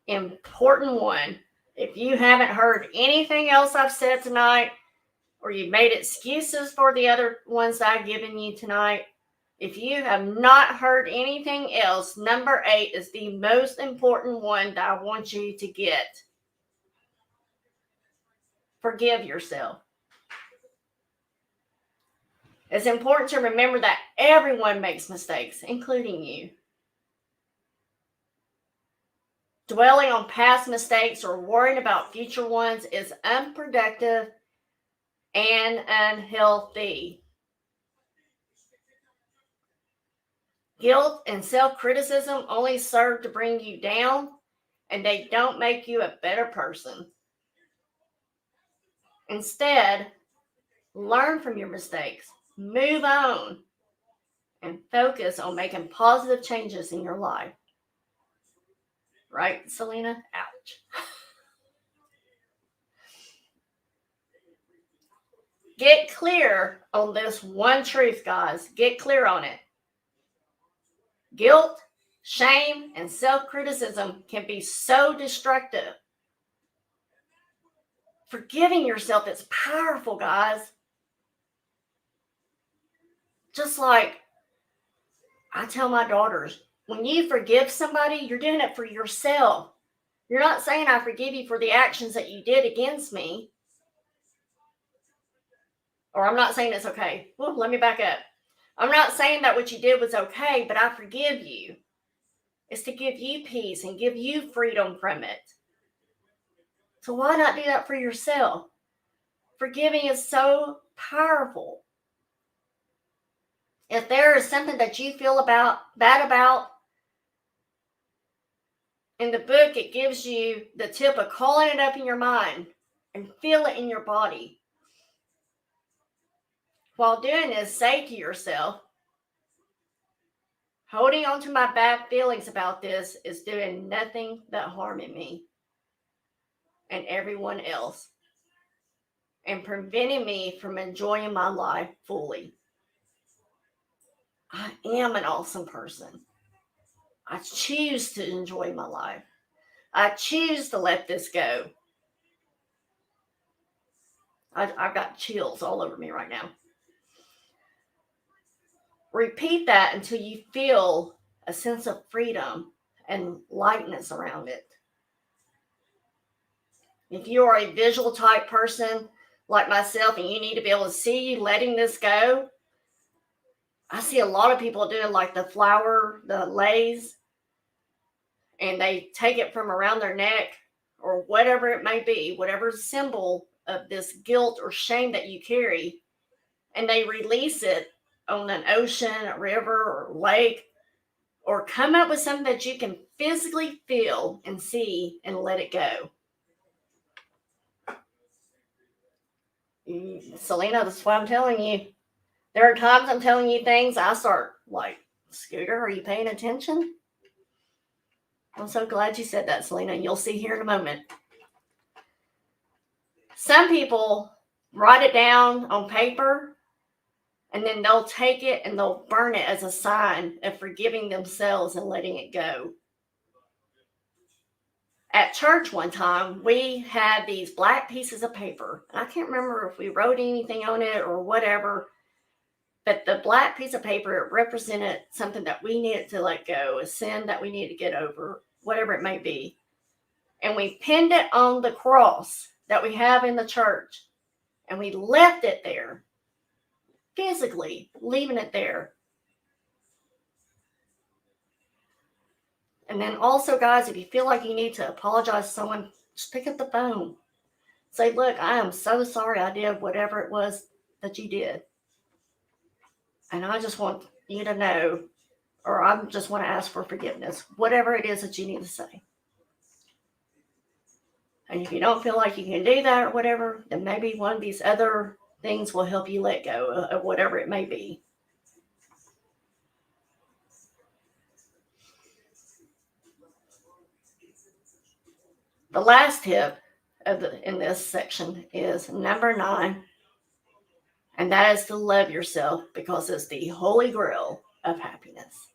important one. If you haven't heard anything else I've said tonight, or you made excuses for the other ones I've given you tonight, if you have not heard anything else, number 8 is the most important one that I want you to get. Forgive yourself. It's important to remember that everyone makes mistakes, including you. Dwelling on past mistakes or worrying about future ones is unproductive and unhealthy. Guilt and self-criticism only serve to bring you down, and they don't make you a better person. Instead, learn from your mistakes, move on, and focus on making positive changes in your life. Right, Selena? Ouch. Get clear on this one truth, guys. Get clear on it. Guilt, shame, and self-criticism can be so destructive. Forgiving yourself is powerful, guys. Just like I tell my daughters, when you forgive somebody, you're doing it for yourself. You're not saying I forgive you for the actions that you did against me. Or I'm not saying it's okay. Well, let me back up. I'm not saying that what you did was okay, but I forgive you. It's to give you peace and give you freedom from it. So why not do that for yourself? Forgiving is so powerful. If there is something that you feel bad about, in the book, it gives you the tip of calling it up in your mind and feel it in your body. While doing this, say to yourself, holding on to my bad feelings about this is doing nothing but harming me and everyone else and preventing me from enjoying my life fully. I am an awesome person. I choose to enjoy my life. I choose to let this go. I've got chills all over me right now. Repeat that until you feel a sense of freedom and lightness around it. If you are a visual type person like myself and you need to be able to see you letting this go, I see a lot of people doing like the flower, the lays, and they take it from around their neck or whatever it may be, whatever symbol of this guilt or shame that you carry, and they release it on an ocean, a river, or lake, or come up with something that you can physically feel and see and let it go. Selena, that's why I'm telling you. There are times I'm telling you things, I start like, Scooter, are you paying attention? I'm so glad you said that, Selena. You'll see here in a moment. Some people write it down on paper and then they'll take it and they'll burn it as a sign of forgiving themselves and letting it go. At church one time, we had these black pieces of paper. I can't remember if we wrote anything on it or whatever, but the black piece of paper represented something that we needed to let go, a sin that we needed to get over, whatever it may be. And we pinned it on the cross that we have in the church, and we left it there, physically leaving it there. And then also, guys, if you feel like you need to apologize to someone, just pick up the phone. Say, look, I am so sorry I did whatever it was that you did. And I just want you to know, or I just want to ask for forgiveness, whatever it is that you need to say. And if you don't feel like you can do that or whatever, then maybe one of these other things will help you let go of whatever it may be. The last tip in this section is number 9, and that is to love yourself because it's the holy grail of happiness.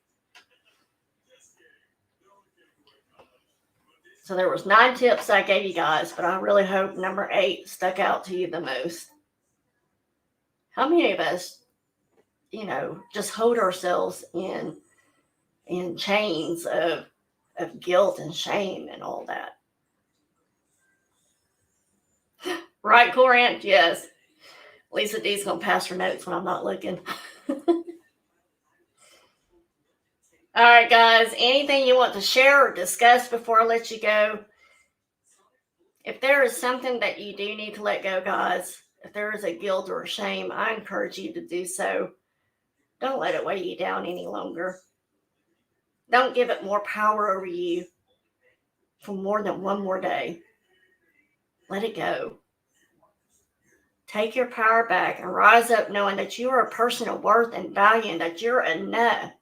So there was 9 tips I gave you guys, but I really hope number 8 stuck out to you the most. How many of us, just hold ourselves in chains of guilt and shame and all that? Right, Corinth? Yes. Lisa D's going to pass her notes when I'm not looking. All right, guys. Anything you want to share or discuss before I let you go? If there is something that you do need to let go, guys, if there is a guilt or a shame, I encourage you to do so. Don't let it weigh you down any longer. Don't give it more power over you for more than one more day. Let it go. Take your power back and rise up knowing that you are a person of worth and value and that you're enough.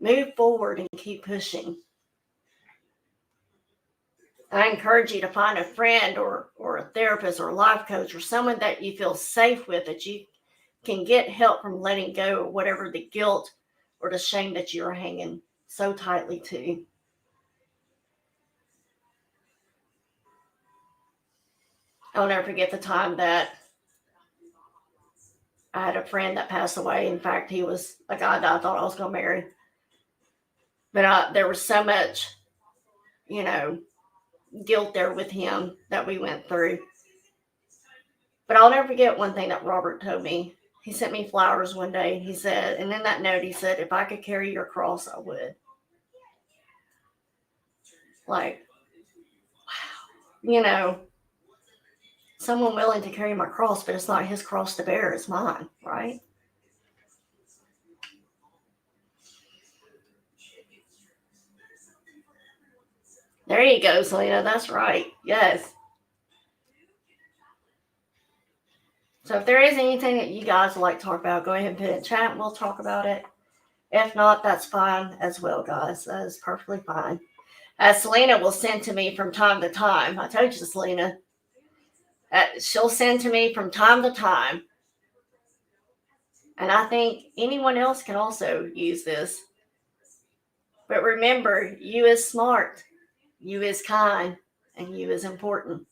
Move forward and keep pushing. I encourage you to find a friend or a therapist or a life coach or someone that you feel safe with, that you can get help from letting go of whatever the guilt or the shame that you're hanging so tightly to. I'll never forget the time that I had a friend that passed away. In fact, he was a guy that I thought I was going to marry. But there was so much, guilt there with him that we went through. But I'll never forget one thing that Robert told me. He sent me flowers one day. He said, and in that note, he said, if I could carry your cross, I would. Like, wow. Someone willing to carry my cross, but it's not his cross to bear, it's mine, right? There you go, Selena. That's right. Yes. So if there is anything that you guys would like to talk about, go ahead and put it in chat and we'll talk about it. If not, that's fine as well, guys. That is perfectly fine. Selena will send to me from time to time. I told you, Selena. She'll send to me from time to time. And I think anyone else can also use this. But remember, you is smart, you is kind, and you is important.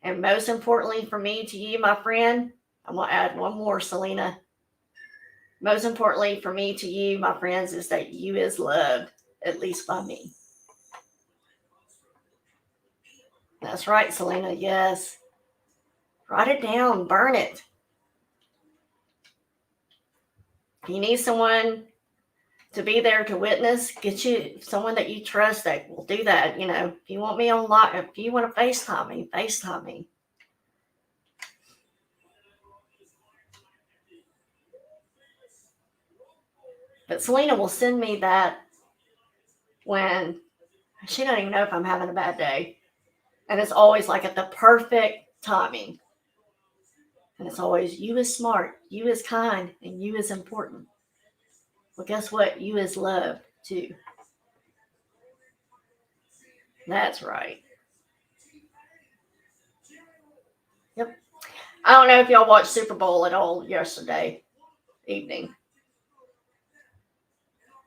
And most importantly for me to you, my friend, I'm going to add one more, Selena. Most importantly for me to you, my friends, is that you is loved, at least by me. That's right, Selena. Yes. Write it down. Burn it. If you need someone to be there to witness, get you someone that you trust that will do that. You know, if you want me online, if you want to FaceTime me, FaceTime me. But Selena will send me that when she doesn't even know if I'm having a bad day. And it's always like at the perfect timing. And it's always, you is smart, you is kind, and you is important. Well, guess what? You is loved too. That's right. Yep. I don't know if y'all watched Super Bowl at all yesterday evening.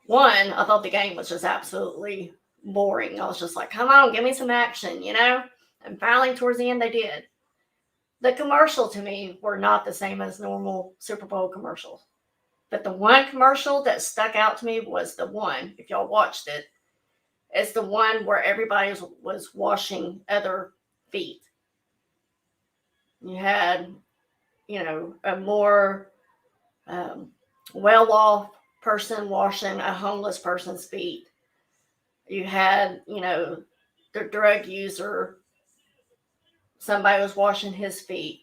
One, I thought the game was just absolutely boring. I was just like, come on, give me some action, you know? And finally, towards the end, they did. The commercial to me were not the same as normal Super Bowl commercials. But the one commercial that stuck out to me was the one, if y'all watched it, it's the one where everybody was washing other feet. You had, you know, a more well-off person washing a homeless person's feet. You had, you know, the drug user, somebody was washing his feet.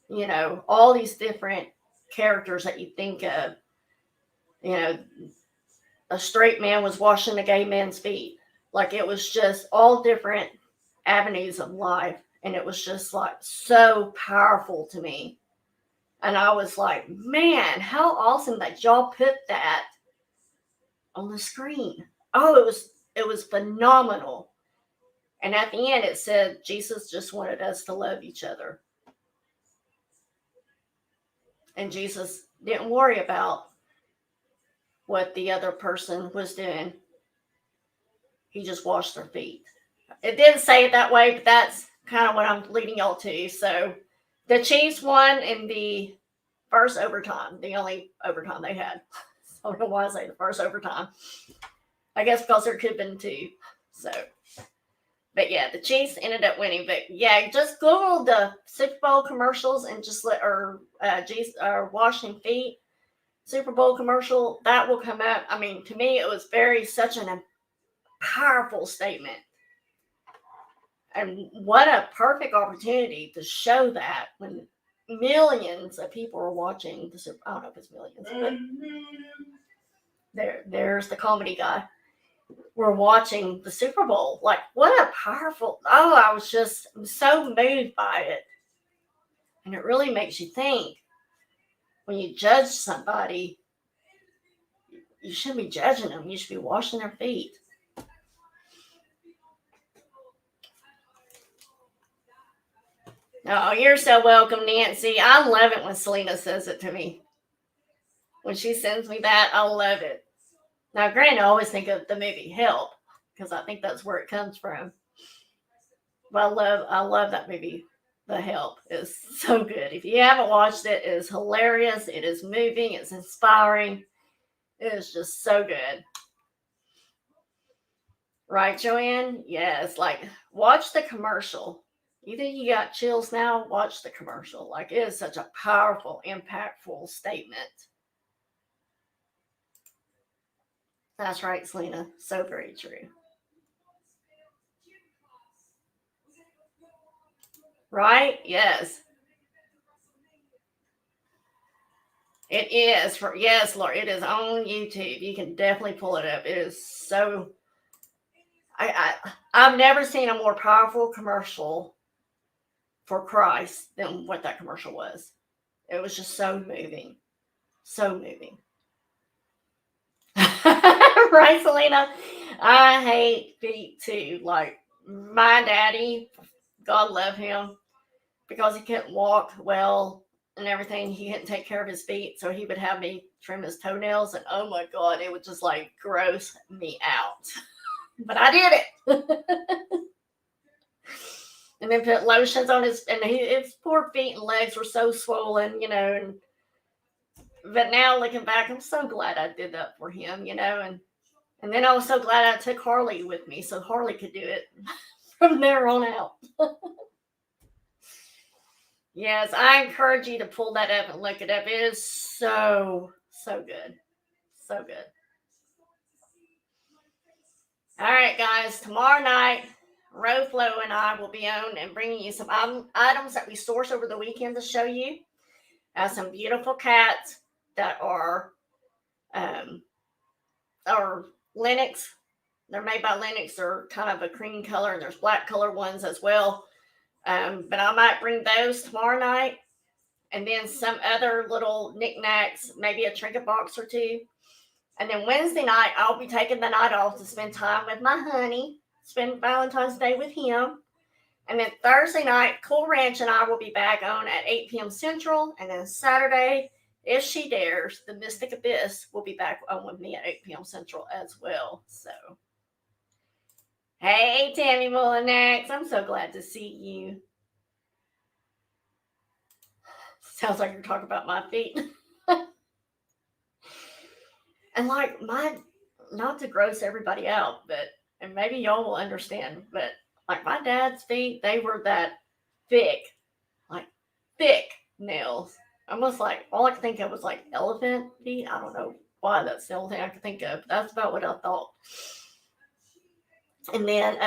You know, all these different characters that you think of. You know, a straight man was washing a gay man's feet. Like it was just all different avenues of life. And it was just like so powerful to me. And I was like, man, how awesome that y'all put that on the screen. Oh, it was phenomenal. And at the end it said Jesus just wanted us to love each other. And Jesus didn't worry about what the other person was doing. He just washed their feet. It didn't say it that way, but that's kind of what I'm leading y'all to. So the Chiefs won in the first overtime, the only overtime they had. I don't know why I say the first overtime. I guess because there could have been two. So, but yeah, the Chiefs ended up winning. But yeah, just Google the Super Bowl commercials and just or washing feet Super Bowl commercial. That will come up. I mean, to me, it was such a powerful statement. And what a perfect opportunity to show that when millions of people are watching the Super. I don't know if it's millions, but there's the comedy guy. We're watching the Super Bowl. Like, what a powerful. Oh, I was just so moved by it. And it really makes you think when you judge somebody, you shouldn't be judging them. You should be washing their feet. Oh, you're so welcome, Nancy. I love it when Selena says it to me. When she sends me that, I love it. Now, granted, I always think of the movie Help because I think that's where it comes from. But I love that movie. The Help is so good. If you haven't watched it, it is hilarious. It is moving. It's inspiring. It is just so good. Right, Joanne? Yes. Like, watch the commercial. You think you got chills now? Watch the commercial. Like, it is such a powerful, impactful statement. That's right, Selena. So very true. Right? Yes. It is. Yes, Lord. It is on YouTube. You can definitely pull it up. It is so. I've never seen a more powerful commercial for Christ than what that commercial was. It was just so moving. So moving. Right, Selena? I hate feet too. Like, my daddy, God love him, because he couldn't walk well and everything, he couldn't take care of his feet. So he would have me trim his toenails. And oh my God, it would just like gross me out. But I did it. And then put lotions on his poor feet and legs were so swollen, And but now looking back, I'm so glad I did that for him, And then I was so glad I took Harley with me so Harley could do it from there on out. Yes, I encourage you to pull that up and look it up. It is so good. So good. All right, guys. Tomorrow night, Roflo and I will be on and bringing you some items that we sourced over the weekend to show you. Some beautiful cats that are Linux. They're made by Linux. They're kind of a cream color, and there's black color ones as well. But I might bring those tomorrow night. And then some other little knickknacks, maybe a trinket box or two. And then Wednesday night, I'll be taking the night off to spend time with my honey, spend Valentine's Day with him. And then Thursday night, Cool Ranch and I will be back on at 8 p.m. Central. And then Saturday, if she dares, the Mystic Abyss will be back on with me at 8 p.m. Central as well. So, hey, Tammy Mullinex, I'm so glad to see you. Sounds like you're talking about my feet. And like not to gross everybody out, and maybe y'all will understand, but like my dad's feet, they were that thick, like thick nails. Almost like all I could think of was like elephant feet. I don't know why that's the only thing I could think of. But that's about what I thought. And then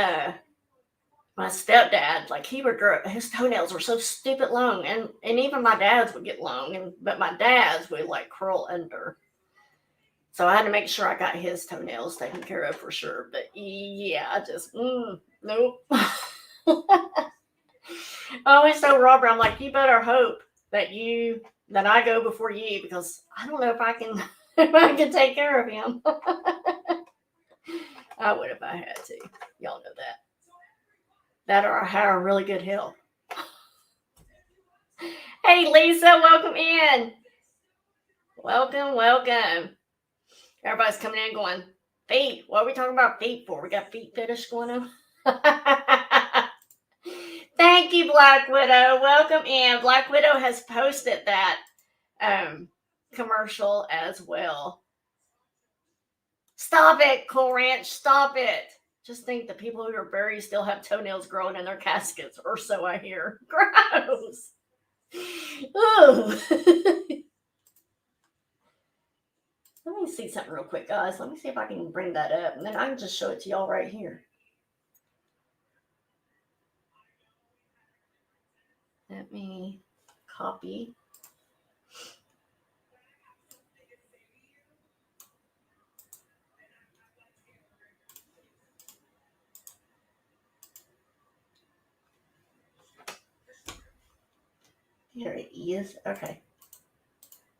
my stepdad, like his toenails were so stupid long, and even my dad's would get long, but my dad's would like curl under. So I had to make sure I got his toenails taken care of for sure. But yeah, I just, nope. I always tell Robert, I'm like, you better hope that I go before you, because I don't know if I can, if I can take care of him. I would if I had to. Y'all know that. That or I hire really good help. Hey, Lisa, welcome in. Welcome. Everybody's coming in going, feet. What are we talking about feet for? We got feet fetish going on. Thank you, Black Widow. Welcome in. Black Widow has posted that commercial as well. Stop it, Cool Ranch. Stop it. Just think the people who are buried still have toenails growing in their caskets, or so I hear. Gross. Ooh. Let me see something real quick, guys. Let me see if I can bring that up, and then I can just show it to y'all right here. Let me copy. Here it is. Okay.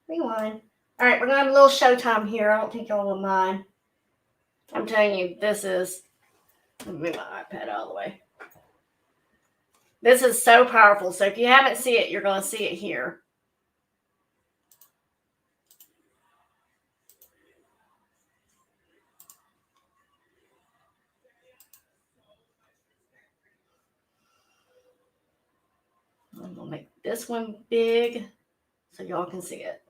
Rewind. All right, we're going to have a little showtime here. I don't think y'all will mind. I'm telling you, this is... Let me move my iPad out of the way. This is so powerful. So if you haven't seen it, you're going to see it here. I'm going to make this one big so y'all can see it.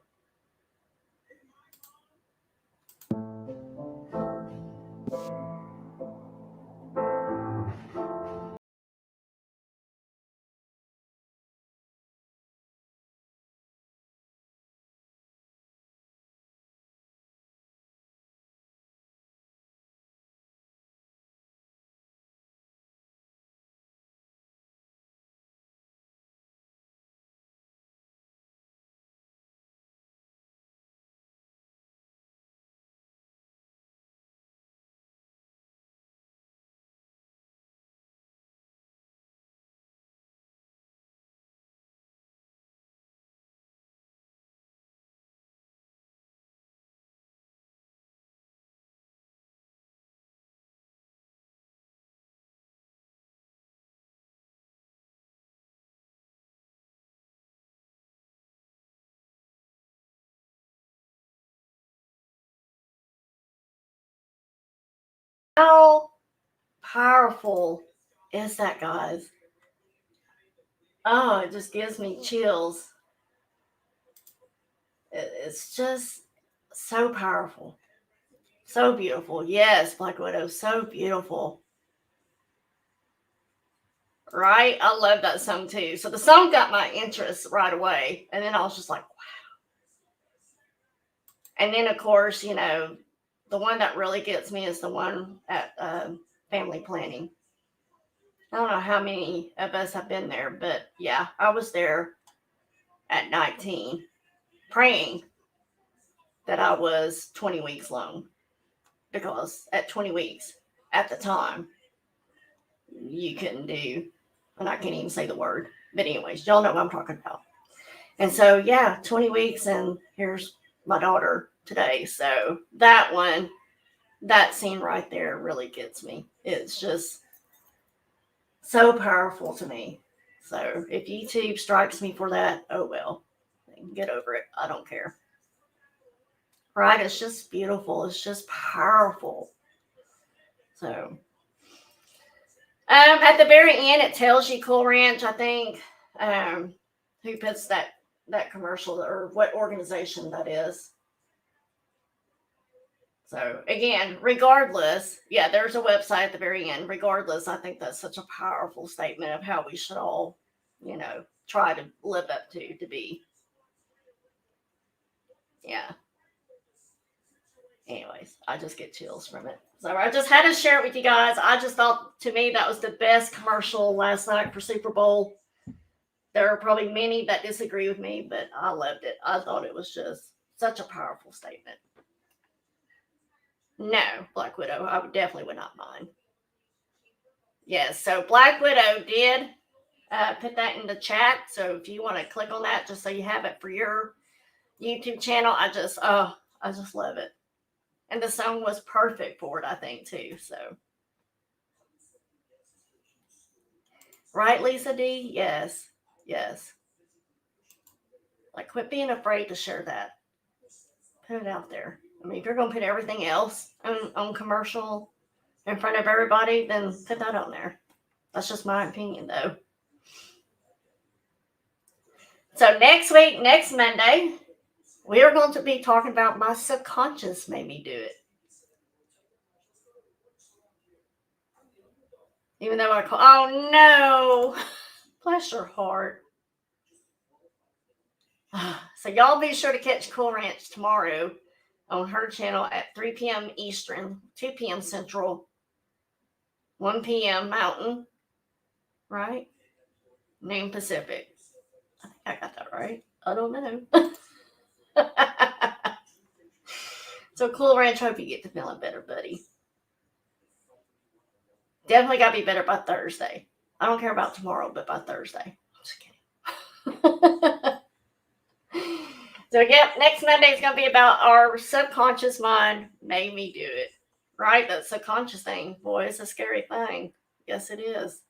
How powerful is that, guys? Oh, it just gives me chills. It's just so powerful. So beautiful. Yes, Black Widow, so beautiful. Right? I love that song too. So the song got my interest right away. And then I was just like, wow. And then, of course, the one that really gets me is the one at family planning. I don't know how many of us have been there, but yeah, I was there at 19 praying that I was 20 weeks long, because at 20 weeks at the time, you couldn't do, and I can't even say the word, but anyways, y'all know what I'm talking about. And so, yeah, 20 weeks, and here's my daughter today. So that scene right there really gets me. It's just so powerful to me. So if YouTube strikes me for that, oh well, get over it. I don't care. Right? It's just beautiful. It's just powerful. So, at the very end, it tells you Cool Ranch, I think, who puts that commercial, or what organization that is. So again, regardless, yeah, there's a website at the very end. Regardless, I think that's such a powerful statement of how we should all, try to live up to be. Yeah. Anyways, I just get chills from it. So I just had to share it with you guys. I just thought, to me, that was the best commercial last night for Super Bowl. There are probably many that disagree with me, but I loved it. I thought it was just such a powerful statement. No, Black Widow, I definitely would not mind. Yes, so Black Widow did put that in the chat. So if you want to click on that, just so you have it for your YouTube channel, I just love it. And the song was perfect for it, I think, too. So, right, Lisa D? Yes. Yes. Like, quit being afraid to share that. Put it out there. I mean, if you're going to put everything else on commercial in front of everybody, then put that on there. That's just my opinion, though. So next week, next Monday, we are going to be talking about my subconscious made me do it. Even though oh no, bless your heart. So y'all be sure to catch Cool Ranch tomorrow on her channel at 3 p.m. Eastern, 2 p.m. Central, 1 p.m. Mountain, right? Noon Pacific. I think I got that right. I don't know. So Cool Ranch, hope you get to feeling better, buddy. Definitely got to be better by Thursday. I don't care about tomorrow, but by Thursday. I'm just kidding. So, yep, next Monday is going to be about our subconscious mind made me do it. Right? That subconscious thing. Boy, it's a scary thing. Yes, it is.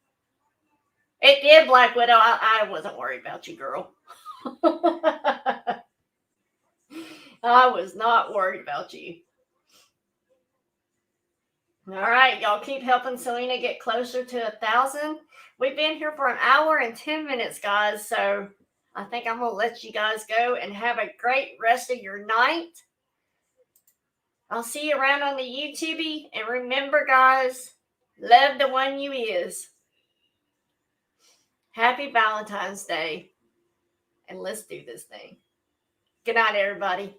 It did, Black Widow. I wasn't worried about you, girl. I was not worried about you. All right, y'all keep helping Selena get closer to 1,000. We've been here for 1 hour and 10 minutes, guys. So I think I'm going to let you guys go and have a great rest of your night. I'll see you around on the YouTube. And remember, guys, love the one you is. Happy Valentine's Day. And let's do this thing. Good night, everybody.